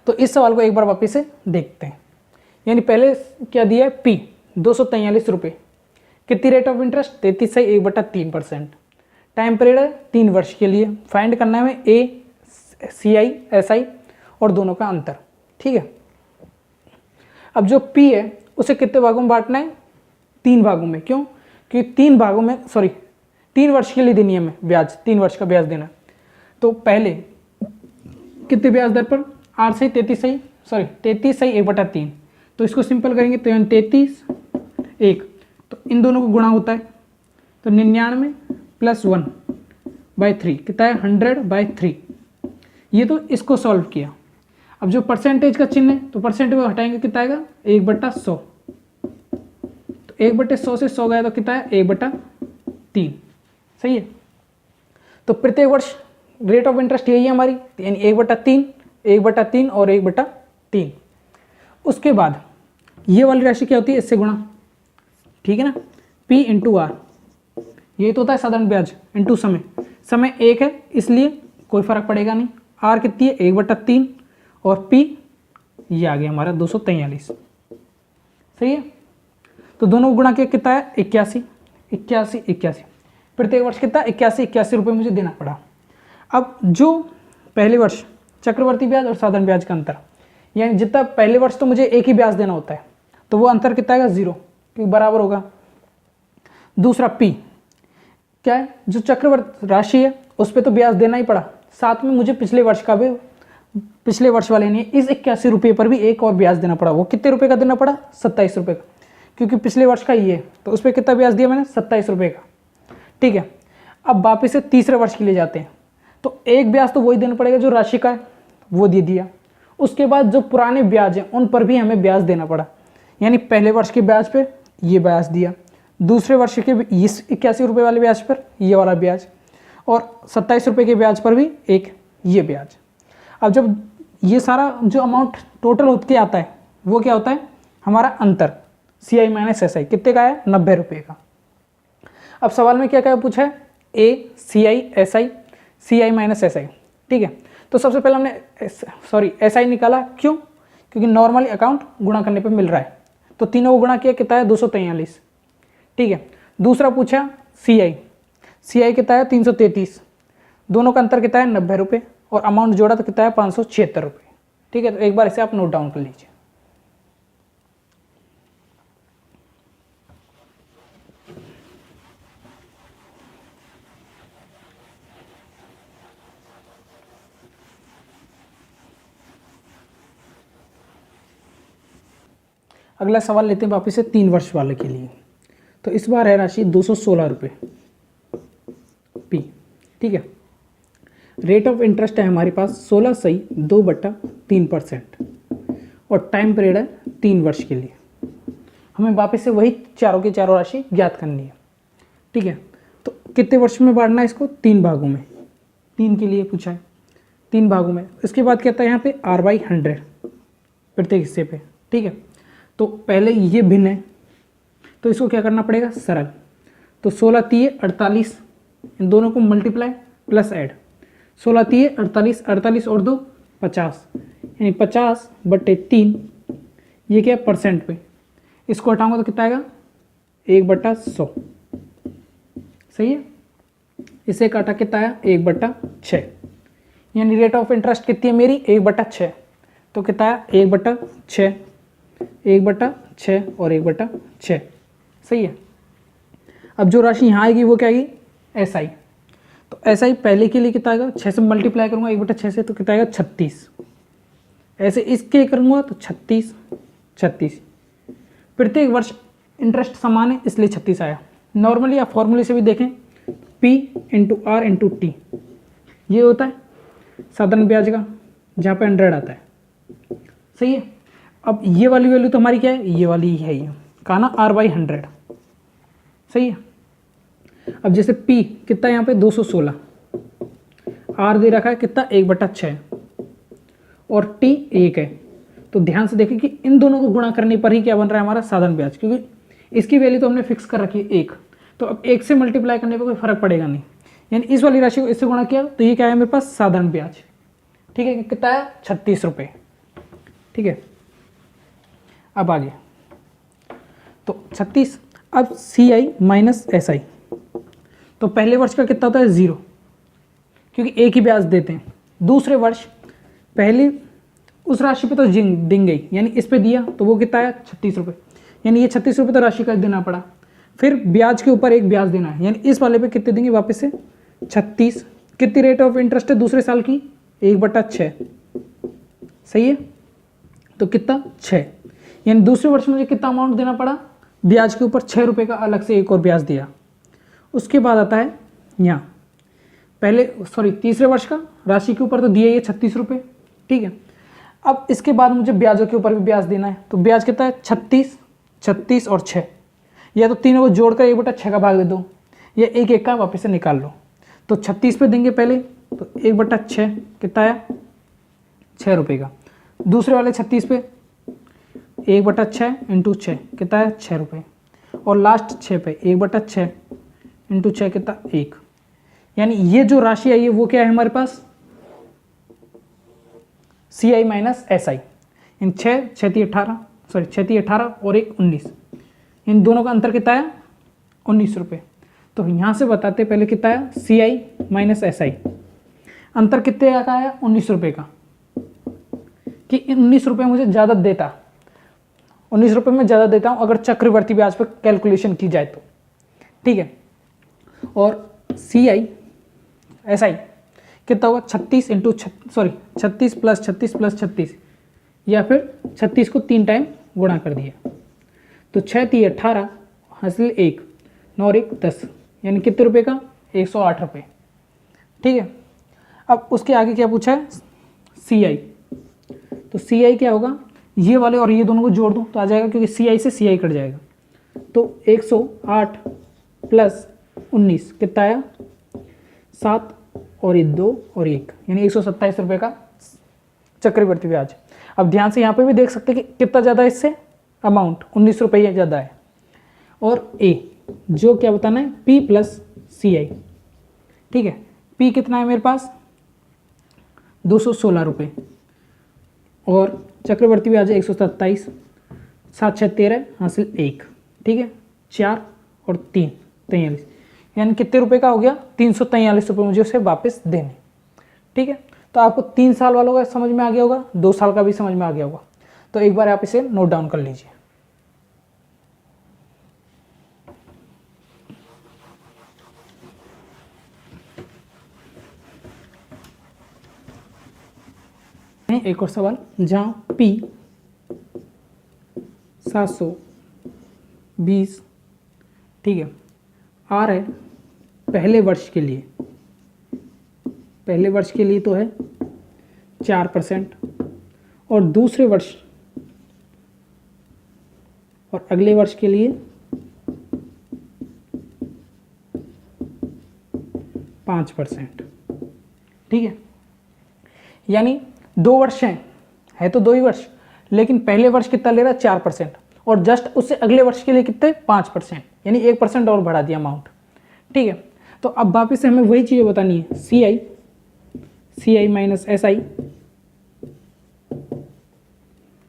तो इस सवाल को एक बार वापस से देखते हैं। यानी पहले क्या दिया है P ₹243। कितनी rate of interest? 33/1/3%। Time period है 3 वर्ष के लिए। फाइंड करना है हमें ए, सी आई, एस आई और दोनों का अंतर। ठीक है, अब जो पी है उसे कितने भागों में बांटना है? 3 भागों में। क्यों? क्योंकि 3 भागों में 3 वर्ष के लिए देनी है हमें ब्याज, 3 वर्ष का ब्याज देना। तो पहले कितने ब्याज दर पर? 8 सही 33 सही 1/3। तो इसको सिंपल करेंगे तो यानी 33 1, तो इन दोनों को गुणा होता है तो 99 + 1/3 कितना है? 100/3। ये तो इसको सॉल्व किया। अब जो परसेंटेज का चिन्ह है तो परसेंटेज में हटाएंगे कितना आएगा? 1/100। तो 1/100 से 100 गया तो कितना है? 1/3। सही है। तो प्रत्येक वर्ष रेट ऑफ इंटरेस्ट यही है हमारी, यानी 1/3, 1/3 और 1/3। उसके बाद ये वाली राशि क्या होती है? इससे गुणा। ठीक है ना, P × R, ये तो होता है साधारण ब्याज इंटू समय। समय 1 है इसलिए कोई फर्क पड़ेगा नहीं। R कितनी है? 1/3 और P ये आ गया हमारा 243। सही है। तो दोनों गुणा किया कितना है? 81। प्रत्येक वर्ष कितना? 81 रुपये मुझे देना पड़ा। अब जो पहले वर्ष चक्रवर्ती ब्याज और साधारण ब्याज का अंतर, यानी जितना पहले वर्ष तो मुझे एक ही ब्याज देना होता है, तो वो अंतर कितना आएगा? 0, क्योंकि बराबर होगा। दूसरा P क्या है? जो चक्रवर्ती राशि है उस पर तो ब्याज देना ही पड़ा, साथ में मुझे पिछले वर्ष का भी, पिछले वर्ष वाले नहीं, इस 81 रुपये पर भी एक और ब्याज देना पड़ा। वो कितने रुपये का देना पड़ा? 27 रुपये का, क्योंकि पिछले वर्ष का ये है तो उस पर कितना ब्याज दिया मैंने? 27 रुपये का। ठीक है, अब वापिस से तीसरे वर्ष के लिए जाते हैं तो एक ब्याज तो वही देना पड़ेगा जो राशि का है, वो दे दिया। उसके बाद जो पुराने ब्याज हैं उन पर भी हमें ब्याज देना पड़ा, यानी पहले वर्ष के ब्याज पे ये ब्याज दिया, दूसरे वर्ष के इस 81 रुपये वाले ब्याज पर ये वाला ब्याज, और 27 रुपये के ब्याज पर भी एक ये ब्याज। अब जब ये सारा जो अमाउंट टोटल होते आता है वो क्या होता है? हमारा अंतर CI - SI कितने का है? 90 रुपये का। अब सवाल में क्या क्या पूछा है? A, CI, SI, CI - SI। ठीक है, तो सबसे पहले हमने SI निकाला। क्यों? क्योंकि नॉर्मली अकाउंट गुणा करने पे मिल रहा है, तो तीनों को गुणा किया कितना है? 243। ठीक है, दूसरा पूछा CI कितना है? 333। दोनों का अंतर कितना है? 90 रुपये, और अमाउंट जोड़ा तो कितना है? 576 रुपये। ठीक है, तो एक बार इसे आप नोट डाउन कर लीजिए। अगला सवाल लेते हैं वापस से 3 वर्ष वाले के लिए। तो इस बार है राशि 216 रुपये P। ठीक है, रेट ऑफ इंटरेस्ट है हमारे पास 16 सही 2/3% और टाइम पीरियड है 3 वर्ष के लिए। हमें वापस से वही चारों की चारों राशि ज्ञात करनी है। ठीक है, तो कितने वर्ष में बांटना है इसको? 3 भागों में। 3 के लिए पूछा है, 3 भागों में। इसके बाद कहता है यहाँ पे R/100 प्रत्येक हिस्से पे। ठीक है, तो पहले ये भिन्न है तो इसको क्या करना पड़ेगा? सरल। तो 16 × 3 = 48, इन दोनों को मल्टीप्लाई प्लस ऐड। 16 × 3 = 48, 48 और 2 50, यानी 50/3। ये क्या है? परसेंट पे। इसको हटाऊंगा तो कितना आएगा? 1/100। सही है, इसे काटा कितना आया? 1/6, यानी रेट ऑफ इंटरेस्ट कितनी है मेरी? 1/6। तो कितना आया? 1/6, 1/6 और 1/6। सही है। अब जो राशि यहाँ आएगी वो क्या आएगी? SI। तो SI पहले के लिए कितना आएगा? 6 से मल्टीप्लाई करूँगा 1/6 से तो कितना आएगा? 36। ऐसे इसके करूँगा तो 36। प्रत्येक वर्ष इंटरेस्ट समान है इसलिए 36 आया। नॉर्मली आप फॉर्मूले से भी देखें, P × R × T ये होता है साधारण ब्याज का, जहाँ पे 100 आता है। सही है। अब ये वाली वैल्यू तो हमारी क्या है? ये वाली ही है, ये कहा ना R/100। सही है। अब जैसे P कितना यहाँ पे? 216, R दे रखा है कितना? 1/6 और T 1 है। तो ध्यान से देखें कि इन दोनों को गुणा करने पर ही क्या बन रहा है? हमारा साधारण ब्याज, क्योंकि इसकी वैल्यू तो हमने फिक्स कर रखी है 1। तो अब 1 से मल्टीप्लाई करने पर कोई फर्क पड़ेगा नहीं, यानी इस वाली राशि को इससे गुणा किया तो ये क्या है मेरे पास? साधारण ब्याज। ठीक है, कितना है? 36 रुपये। ठीक है, अब आगे तो 36। अब सी आई माइनस एस आई, तो पहले वर्ष का कितना होता है 0, क्योंकि एक ही ब्याज देते हैं। दूसरे वर्ष पहले उस राशि पे तो डिंग गई, यानी इस पे दिया तो वो कितना आया 36 रुपये, यानी ये 36 रुपये तो राशि का देना पड़ा। फिर ब्याज के ऊपर एक ब्याज देना है, यानी इस वाले पे कितने देंगे वापस से 36। कितनी रेट ऑफ इंटरेस्ट है दूसरे साल की 1/6, सही है। तो कितना 6, यानी दूसरे वर्ष में मुझे कितना अमाउंट देना पड़ा, ब्याज के ऊपर 6 रुपये का अलग से एक और ब्याज दिया। उसके बाद आता है यहाँ पहले तीसरे वर्ष का राशि के ऊपर तो दिया ये 36 रुपये, ठीक है। अब इसके बाद मुझे ब्याजों के ऊपर भी ब्याज देना है, तो ब्याज कितना है 36, 36 और 6, या तो तीनों को जोड़कर 1/6 का भाग दे दो, या एक एक का वापस से निकाल लो। तो 36 पे देंगे पहले, तो 1/6 कितना आया 6 रुपये का। दूसरे वाले 36 पे 1/6 इंटू 6 कितना है 6 रुपये, और लास्ट 6 पे 1/6 इंटू 6 कितना 1, यानी ये जो राशि आई है वो क्या है हमारे पास सी आई माइनस एस आई। इन 6 18 और 1 19, इन दोनों का अंतर कितना आया 19 रुपये। तो यहाँ से बताते पहले कितना आया सी आई माइनस एस आई, अंतर कितने का आया 19 रुपये का, कि 19 रुपये मुझे ज़्यादा देता, 19 रुपये में ज़्यादा देता हूँ अगर चक्रवर्ती ब्याज पर कैलकुलेशन की जाए तो, ठीक है। और सी आई एस आई कितना होगा 36 प्लस 36, या फिर 36 को 3 टाइम गुणा कर दिया, तो 6 3 18 हासिल 1 9 और 1 10, यानी कितने रुपए का 108 रुपये, ठीक है। अब उसके आगे क्या पूछा है सी आई, तो सी आई क्या होगा, ये वाले और ये दोनों को जोड़ दूँ तो आ जाएगा, क्योंकि सी आई से सी आई कट जाएगा। तो 108 प्लस 19 कितना आया 7 और ये 2 और 1, यानी 127 रुपये का चक्रवर्ती ब्याज। अब ध्यान से यहाँ पे भी देख सकते हैं कि कितना ज़्यादा है इससे अमाउंट 19 रुपये ज़्यादा है। और ए जो क्या बताना है पी प्लस सी आई, ठीक है। पी कितना है मेरे पास 216 रुपये, और चक्रवर्ती ब्याज है 127, 7 6 13 हासिल 1, ठीक है। 4 और 3 43, यानी कितने रुपए का हो गया 343 रुपये मुझे उसे वापस देने, ठीक है। तो आपको 3 साल वालों का समझ में आ गया होगा, 2 साल का भी समझ में आ गया होगा। तो एक बार आप इसे नोट डाउन कर लीजिए। एक और सवाल, जहाँ P 720, ठीक है, R है पहले वर्ष के लिए, तो है 4%, और दूसरे वर्ष और अगले वर्ष के लिए 5%, ठीक है। यानी 2 वर्ष है तो 2 ही वर्ष, लेकिन पहले वर्ष कितना ले रहा है 4%, और जस्ट उससे अगले वर्ष के लिए कितने 5%, यानी 1% और बढ़ा दिया अमाउंट, ठीक है। तो अब वापस से हमें वही चीज़ें बतानी है, सी आई माइनस एस आई,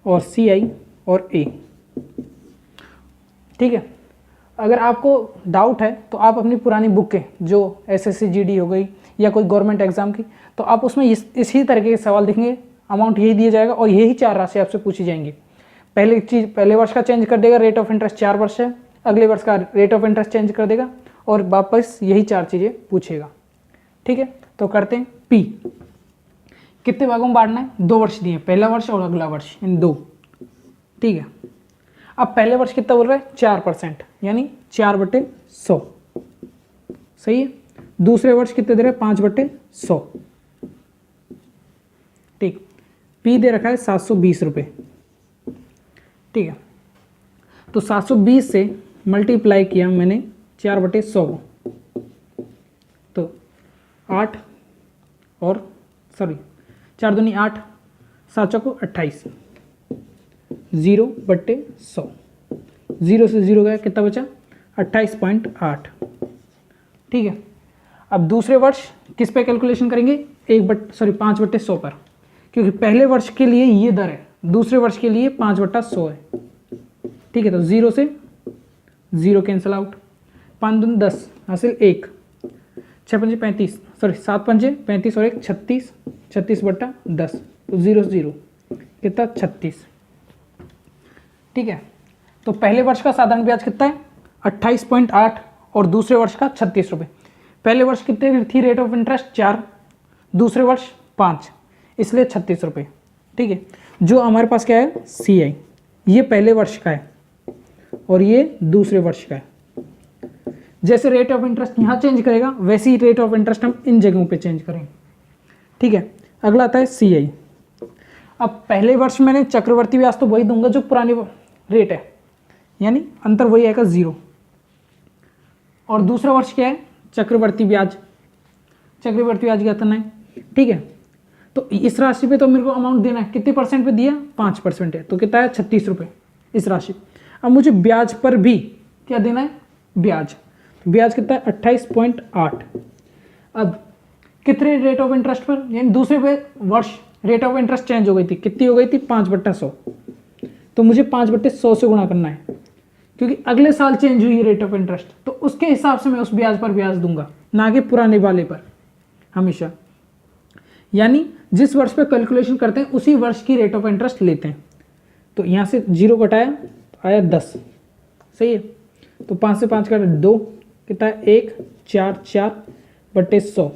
और सी आई और ए, ठीक है। अगर आपको डाउट है तो आप अपनी पुरानी बुक के जो एसएससी जीडी हो गई या कोई गवर्नमेंट एग्जाम की, तो आप उसमें इसी तरीके के सवाल देखेंगे, अमाउंट यही दिया जाएगा और यही 4 राशि आपसे पूछी जाएंगी। पहले वर्ष का चेंज कर देगा, रेट ऑफ इंटरेस्ट 4 वर्ष है, अगले वर्ष का रेट ऑफ इंटरेस्ट चेंज कर देगा और वापस यही 4 चीज़ें पूछेगा, ठीक है। तो करते हैं पी, कितने भागों में बांटना है 2 वर्ष दिए, पहला वर्ष और अगला वर्ष इन 2, ठीक है। अब पहले वर्ष कितना बोल रहा है 4%, यानी 4/100, सही है। दूसरे वर्ष कितने दे रहे हैं 5/100, ठीक। पी दे रखा है 720 रुपये, ठीक है। तो 720 से मल्टीप्लाई किया मैंने 4/100 को, तो 8 और 4 दूनी 8, 7 चौको 28, 0/100, 0 से 0 गया, कितना बचा 28.8, ठीक है। अब दूसरे वर्ष किस पे कैलकुलेशन करेंगे 5/100 पर, क्योंकि पहले वर्ष के लिए ये दर है, दूसरे वर्ष के लिए 5/100 है, ठीक है। तो 0 से 0 कैंसिल आउट, 5 दूनी 10 हासिल 1, 6 पंजे 35, सॉरी 7 पंजे 35 और 1 36, 36/10 तो 0 0 कितना 36। ठीक है, तो पहले वर्ष का साधारण ब्याज कितना है 28.8 और दूसरे वर्ष का 36 रुपये। पहले वर्ष कितने थी रेट ऑफ इंटरेस्ट 4, दूसरे वर्ष 5, इसलिए 36 रुपये। ठीक है, जो हमारे पास क्या है CI, ये पहले वर्ष का है और ये दूसरे वर्ष का है। जैसे रेट ऑफ इंटरेस्ट यहाँ चेंज करेगा वैसे ही रेट ऑफ इंटरेस्ट हम इन जगहों पे चेंज करेंगे। ठीक है, अगला आता है CI। अब पहले वर्ष मैंने चक्रवर्ती ब्याज तो वही दूंगा जो पुरानी रेट है, यानी अंतर वही आएगा 0। और दूसरा वर्ष क्या है चक्रवर्ती ब्याज, चक्रवर्ती ब्याज क्या करना है। ठीक है, तो इस राशि पे तो मेरे को अमाउंट देना है, कितने परसेंट पे दिया 5% है, तो कितना है 36 रुपये इस राशि। अब मुझे ब्याज पर भी क्या देना है ब्याज, ब्याज कितना है 28.8। अब कितने रेट ऑफ इंटरेस्ट पर, यानी दूसरे पे वर्ष रेट ऑफ इंटरेस्ट चेंज हो गई थी, कितनी हो गई थी 5/100, तो मुझे 5/100 से गुणा करना है क्योंकि अगले साल चेंज हुई रेट ऑफ इंटरेस्ट, तो उसके हिसाब से मैं उस ब्याज पर ब्याज दूंगा, ना कि पुराने वाले पर हमेशा। यानी जिस वर्ष पे कैलकुलेशन करते हैं उसी वर्ष की रेट ऑफ इंटरेस्ट लेते हैं। तो यहाँ से 0 घटाया तो आया 10, सही है। तो 5 से 5 काटा 2, कितना है 1, 4, 4/100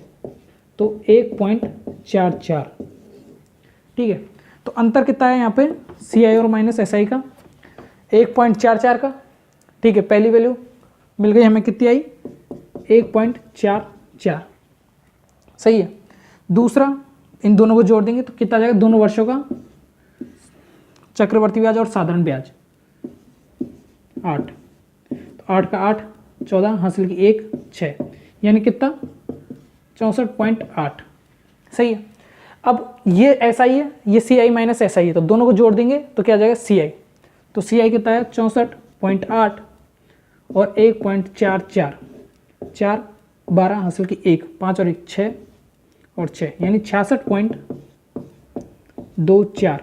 तो 1.44। ठीक है, तो अंतर कितना है यहाँ पे CI और माइनस SI का 1.44 का। ठीक है, पहली वैल्यू मिल गई हमें, कितनी आई 1.44, सही है। दूसरा इन दोनों को जोड़ देंगे तो कितना जाएगा दोनों वर्षों का चक्रवर्ती ब्याज और साधारण ब्याज 8, तो 8 का 8 14 हासिल की 1 6, यानी कितना 64.8, सही है। अब ये SI है, ये CI माइनस SI है, तो दोनों को जोड़ देंगे तो क्या जाएगा CI, तो CI कितना है 64.8 और 1.44, 4 12 हासिल की 1, 5 और 1 6 और 6, यानी 66.24।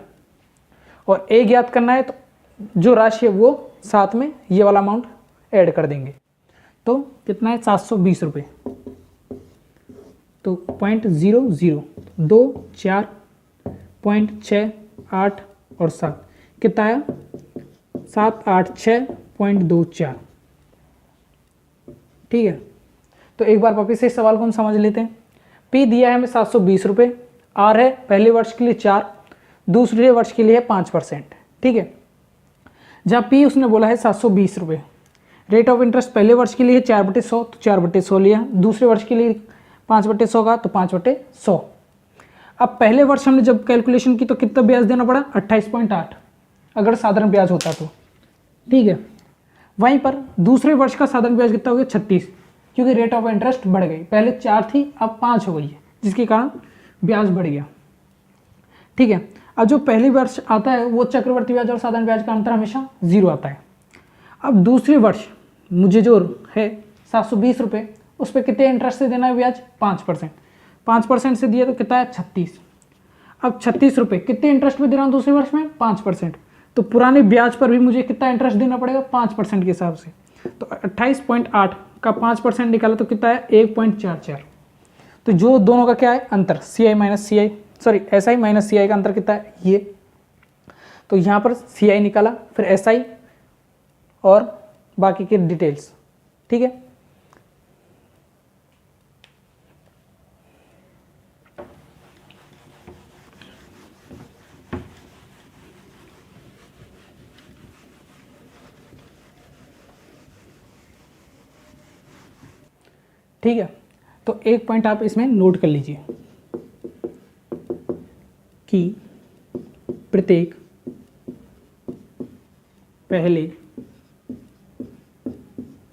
और एक याद करना है तो जो राशि है वो साथ में ये वाला अमाउंट ऐड कर देंगे, तो कितना है 720 रुपये। तो 0.00 2 4 0.6 8 और 7 कितना आया 786.24। ठीक है, तो एक बार वापिस से इस सवाल को हम समझ लेते हैं। P दिया है हमें 720 रुपये, R है पहले वर्ष के लिए 4, दूसरे वर्ष के लिए 5%। ठीक है, जहाँ P उसने बोला है 720 रुपये, रेट ऑफ इंटरेस्ट पहले वर्ष के लिए 4/100 तो 4/100 लिया, दूसरे वर्ष के लिए 5/100 का तो 5/100। अब पहले वर्ष हमने जब कैलकुलेशन की तो कितना ब्याज देना पड़ा 28.8 अगर साधारण ब्याज होता तो। ठीक है, वहीं पर दूसरे वर्ष का साधारण ब्याज कितना हो गया 36, क्योंकि रेट ऑफ इंटरेस्ट बढ़ गई, पहले 4 थी अब 5 हो गई है, जिसके कारण ब्याज बढ़ गया। ठीक है, अब जो पहली वर्ष आता है वो चक्रवर्ती ब्याज और साधारण ब्याज का अंतर हमेशा 0 आता है। अब दूसरे वर्ष मुझे जो है 720 रुपये, उस पर कितने इंटरेस्ट से देना है ब्याज 5%, 5% से दिया तो कितना है 36। अब 36 रुपये कितने इंटरेस्ट में दे रहा हूँ दूसरे वर्ष में 5%, तो पुराने ब्याज पर भी मुझे कितना इंटरेस्ट देना पड़ेगा 5% के हिसाब से। तो 28.8 का 5% निकाला तो कितना है 1.44। तो जो दोनों का क्या है अंतर CI minus CI, sorry SI minus CI का अंतर कितना है ये, तो यहाँ पर CI निकाला फिर SI और बाकी के डिटेल्स। ठीक है, ठीक है, तो एक पॉइंट आप इसमें नोट कर लीजिए कि प्रत्येक पहले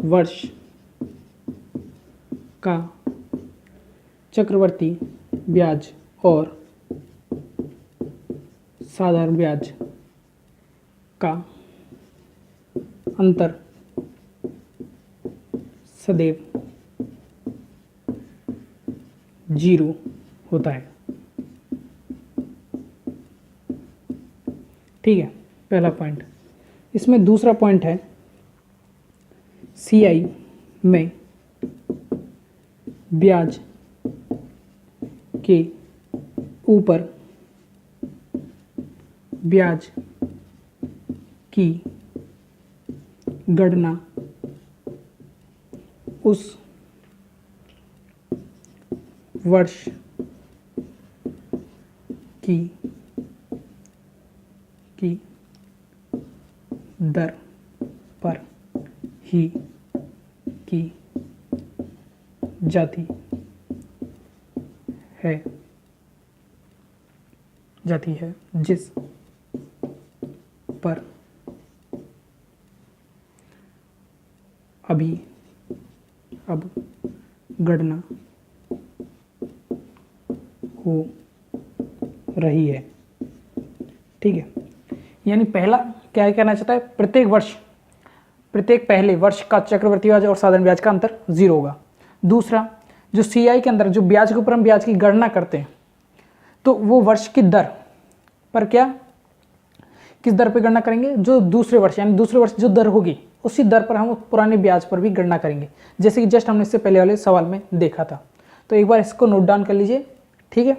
वर्ष का चक्रवर्ती ब्याज और साधारण ब्याज का अंतर सदैव 0 होता है। ठीक है, पहला पॉइंट। इसमें दूसरा पॉइंट है CI में ब्याज के ऊपर ब्याज की गणना उस वर्ष की दर पर ही की जाती है जिस पर अब गणना हो रही है। ठीक है, यानी पहला क्या कहना चाहता है, प्रत्येक पहले वर्ष का चक्रवृद्धि ब्याज और साधारण ब्याज का अंतर 0 होगा। दूसरा, जो CI के अंदर जो ब्याज के ऊपर हम ब्याज की गणना करते हैं तो वो वर्ष की दर पर किस दर पर गणना करेंगे, जो दूसरे वर्ष यानी दूसरे वर्ष जो दर होगी उसी दर पर हम पुराने ब्याज पर भी गणना करेंगे, जैसे कि जस्ट हमने इससे पहले वाले सवाल में देखा था। तो एक बार इसको नोट डाउन कर लीजिए। ठीक है,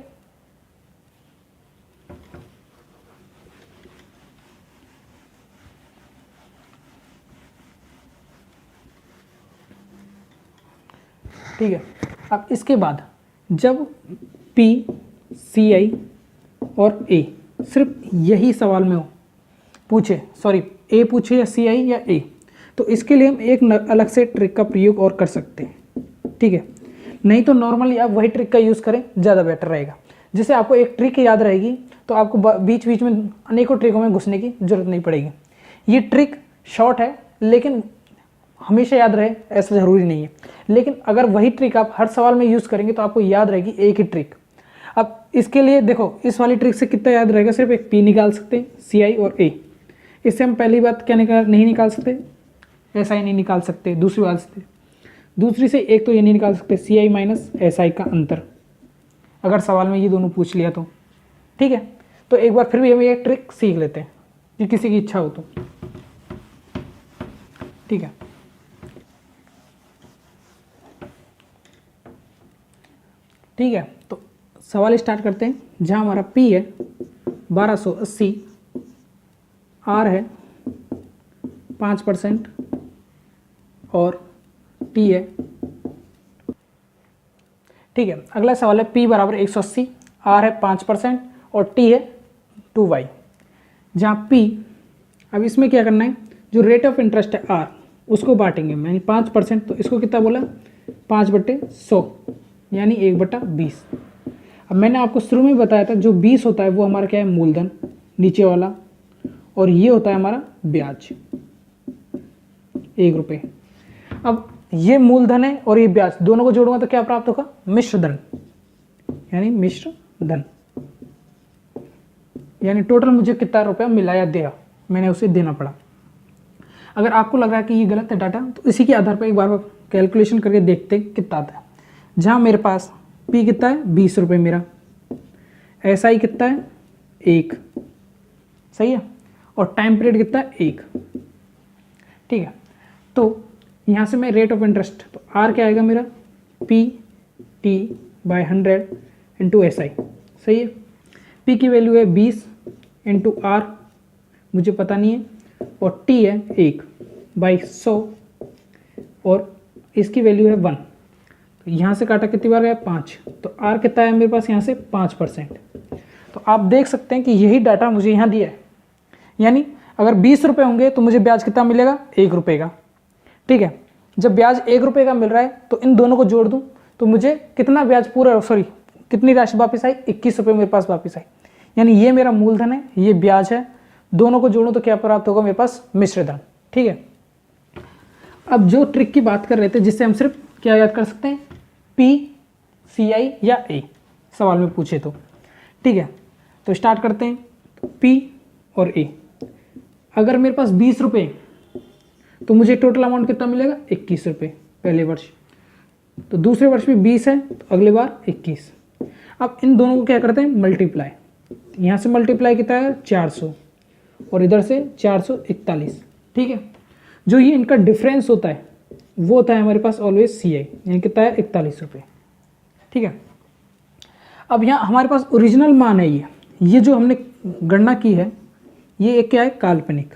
ठीक है। अब इसके बाद जब P, CI और A सिर्फ यही सवाल में हो पूछे, A पूछे या CI या A, तो इसके लिए हम एक अलग से ट्रिक का प्रयोग और कर सकते हैं। ठीक है, नहीं तो नॉर्मली आप वही ट्रिक का यूज़ करें, ज़्यादा बेटर रहेगा। जैसे आपको एक ट्रिक याद रहेगी तो आपको बीच बीच में अनेकों ट्रिकों में घुसने की जरूरत नहीं पड़ेगी। ये ट्रिक शॉर्ट है लेकिन हमेशा याद रहे ऐसा ज़रूरी नहीं है, लेकिन अगर वही ट्रिक आप हर सवाल में यूज़ करेंगे तो आपको याद रहेगी एक ही ट्रिक। अब इसके लिए देखो, इस वाली ट्रिक से कितना याद रहेगा, सिर्फ एक P निकाल सकते हैं, CI और A। इससे हम पहली बात क्या नहीं निकाल सकते, SI नहीं निकाल सकते। दूसरी से एक तो ये नहीं निकाल सकते, CI माइनस SI का अंतर, अगर सवाल में ये दोनों पूछ लिया तो। ठीक है, तो एक बार फिर भी हम ये ट्रिक सीख लेते हैं कि किसी की इच्छा हो तो। ठीक है, ठीक है, तो सवाल स्टार्ट करते हैं। जहाँ हमारा P है 1280, R है 5% और T है। ठीक है, अगला सवाल है P बराबर 180, R है 5% और T है 2y। जहाँ P, अब इसमें क्या करना है, जो रेट ऑफ इंटरेस्ट है R उसको बांटेंगे, यानी 5%, तो इसको कितना बोला 5/100 यानी 1/20। अब मैंने आपको शुरू में बताया था जो 20 होता है वो हमारा क्या है, मूलधन नीचे वाला, और ये होता है हमारा ब्याज 1 रुपये। अब ये मूलधन है और ये ब्याज, दोनों को जोड़ूंगा तो क्या प्राप्त होगा, मिश्र धन, यानी मिश्र धन, यानी टोटल मुझे कितना रुपया मिला या दिया, मैंने उसे देना पड़ा। अगर आपको लग रहा है कि ये गलत है डाटा, तो इसी के आधार पर एक बार कैलकुलेशन करके देखते हैं कितना आता है। जहाँ मेरे पास P कितना है 20 रुपये मेरा, SI कितना है 1, सही है, और टाइम पीरियड कितना है 1। ठीक है, तो यहाँ से मैं रेट ऑफ इंटरेस्ट, तो R क्या आएगा मेरा PT/100 इंटू SI, सही है। P की वैल्यू है 20 इंटू R मुझे पता नहीं है, और T है 1/100 और इसकी वैल्यू है 1, तो यहाँ से काटा कितनी बार गया 5, तो R कितना है मेरे पास यहाँ से 5%। तो आप देख सकते हैं कि यही डाटा मुझे यहाँ दिया है, यानी अगर 20 रुपये होंगे तो मुझे ब्याज कितना मिलेगा 1 रुपये का। ठीक है, जब ब्याज 1 रुपये का मिल रहा है तो इन दोनों को जोड़ दूँ तो मुझे कितना ब्याज कितनी राशि वापस आई, 21 रुपये मेरे पास वापस आई, यानी ये मेरा मूलधन है, ये ब्याज है, दोनों को जोड़ूँ तो क्या प्राप्त होगा मेरे पास, मिश्र धन। ठीक है, अब जो ट्रिक की बात कर रहे थे जिससे हम सिर्फ क्या याद कर सकते हैं, P, CI या A सवाल में पूछे तो। ठीक है, तो स्टार्ट करते हैं, P और A। अगर मेरे पास 20 रुपये तो मुझे टोटल अमाउंट कितना मिलेगा 21 रुपये पहले वर्ष, तो दूसरे वर्ष में 20 है तो अगले बार 21। अब इन दोनों को क्या करते हैं, मल्टीप्लाई, यहाँ से मल्टीप्लाई कितना है 400 और इधर से 441। ठीक है, जो ये इनका डिफरेंस होता है वो होता है हमारे पास ऑलवेज सी आई, यानी कितना है 41 रुपये। ठीक है, अब यहाँ हमारे पास ओरिजिनल मान है, ये जो हमने गणना की है ये एक क्या है, काल्पनिक।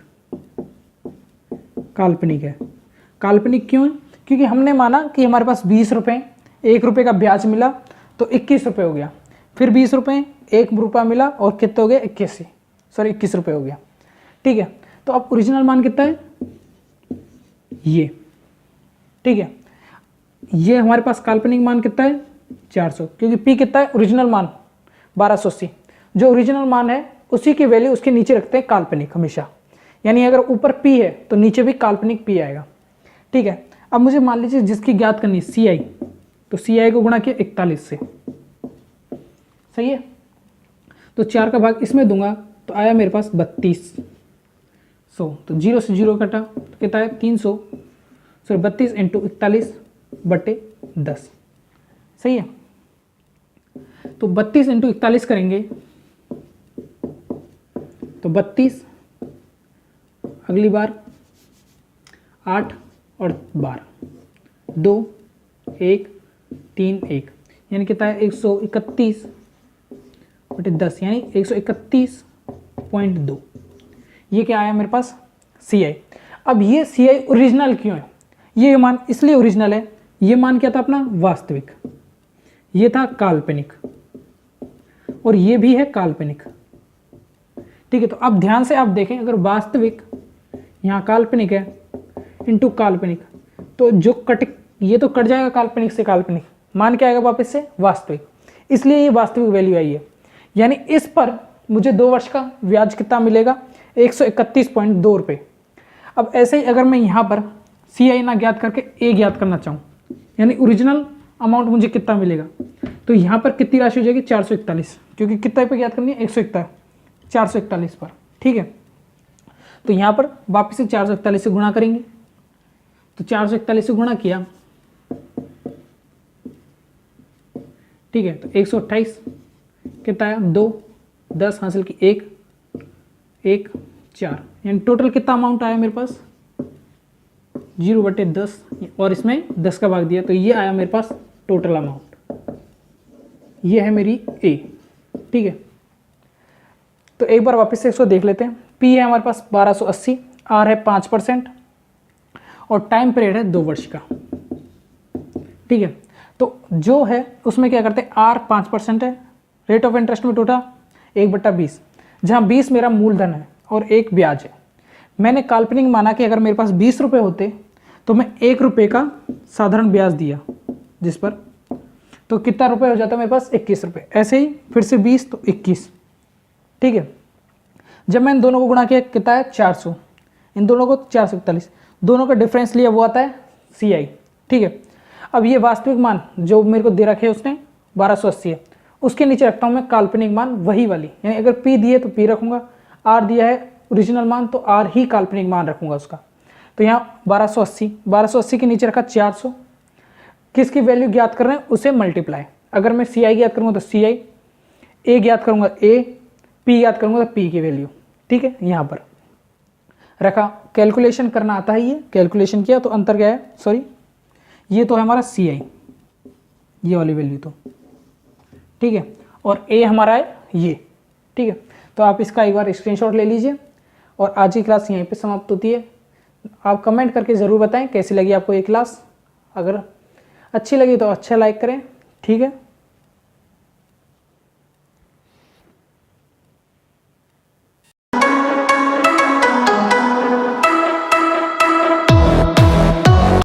काल्पनिक है। काल्पनिक क्यों है? क्योंकि हमने माना कि हमारे पास 20 रुपये, 1 रुपये का ब्याज मिला तो 21 रुपये हो गया, फिर 20 रुपये, 1 रुपया मिला और कितना हो गया, 21 रुपये हो गया। ठीक है, तो अब ओरिजिनल मान कितना है ये। ठीक है, ये हमारे पास काल्पनिक मान कितना है 400, क्योंकि पी कितना है ओरिजिनल मान 1280। जो ओरिजिनल मान है उसी की वैल्यू उसके नीचे रखते हैं काल्पनिक हमेशा, यानी अगर ऊपर पी है तो नीचे भी काल्पनिक पी आएगा। ठीक है, अब मुझे मान लीजिए जिसकी ज्ञात करनी है सी आई, तो सी आई को गुणा किया 41 से, सही है। तो 4 का भाग इसमें दूंगा तो आया मेरे पास 3200, तो 0 से 0 कटा तो कितना है 300, सॉरी 32 इंटू 41/10, सही है। तो 32 इंटू 41 करेंगे तो 32, अगली बार 8 और 12, 2, 1, 3, 1, यानी कितना है 131/10, यानी 131.2। ये क्या आया मेरे पास सी आई। अब ये सी आई ओरिजिनल क्यों है? ये मान इसलिए ओरिजिनल है, ये मान क्या था अपना वास्तविक, ये था काल्पनिक और ये भी है काल्पनिक। ठीक है, तो अब ध्यान से आप देखें, अगर वास्तविक यहाँ काल्पनिक है इंटू काल्पनिक, तो जो ये तो कट जाएगा काल्पनिक से काल्पनिक, मान क्या आएगा वापस से वास्तविक, इसलिए ये वास्तविक वैल्यू आई है। यानी इस पर मुझे 2 वर्ष का ब्याज कितना मिलेगा 131.2 रुपये। अब ऐसे ही अगर मैं यहाँ पर सी आई ना ज्ञात करके ए ज्ञात करना चाहूँ, यानी ओरिजिनल अमाउंट मुझे कितना मिलेगा, तो यहाँ पर कितनी राशि हो जाएगी 441, क्योंकि कितना पे ज्ञात करनी है 441 पर। ठीक है, तो यहाँ पर वापस से 441 से गुणा करेंगे, तो 441 से गुणा किया, ठीक है, तो 128 कितना है 2, 10 हासिल की 1, 1, 4, यानी टोटल कितना अमाउंट आया मेरे पास 0/10, और इसमें 10 का भाग दिया, तो ये आया मेरे पास टोटल अमाउंट। ये है मेरी ए। ठीक है, तो एक बार वापस से इसको देख लेते हैं। पी है हमारे पास 1280, आर है 5% और टाइम पीरियड है 2 वर्ष का। ठीक है, तो जो है उसमें क्या करते हैं, आर 5% है, रेट ऑफ इंटरेस्ट में टोटा 1/20, जहाँ 20 मेरा मूलधन है और 1 ब्याज है। मैंने काल्पनिक माना कि अगर मेरे पास 20 रुपये होते तो मैं 1 रुपये का साधारण ब्याज दिया, जिस पर तो कितना रुपये हो जाता है मेरे पास 21 रुपये। ऐसे ही फिर से 20 तो 21। ठीक है, जब मैं इन दोनों को गुणा किया कितना है 400, इन दोनों को 441, दोनों का डिफरेंस लिया वो आता है सी आई। ठीक है, अब ये वास्तविक मान जो मेरे को दे रखे उसने 1280 है, उसके नीचे रखता हूँ मैं काल्पनिक मान वही वाली, यानी अगर पी दिए तो पी रखूँगा, आर दिया है ओरिजिनल मान तो आर ही काल्पनिक मान रखूँगा उसका। तो यहाँ 1280 के नीचे रखा 400, किसकी वैल्यू ज्ञात कर रहे हैं उसे मल्टीप्लाई। अगर मैं सी आई ज्ञात करूँगा तो सी आई, ए ज्ञात करूँगा ए, पी याद करूँगा तो पी की वैल्यू। ठीक है, यहाँ पर रखा, कैलकुलेशन करना आता है, ये कैलकुलेशन किया तो अंतर क्या है, सॉरी ये तो है हमारा सी आई, ये वाली वैल्यू तो। ठीक है, और ए हमारा है ये। ठीक है, तो आप इसका एक बार स्क्रीनशॉट ले लीजिए और आज की क्लास यहीं पे समाप्त होती है। आप कमेंट करके ज़रूर बताएं कैसी लगी आपको ये क्लास। अगर अच्छी लगी तो अच्छा लाइक करें। ठीक है।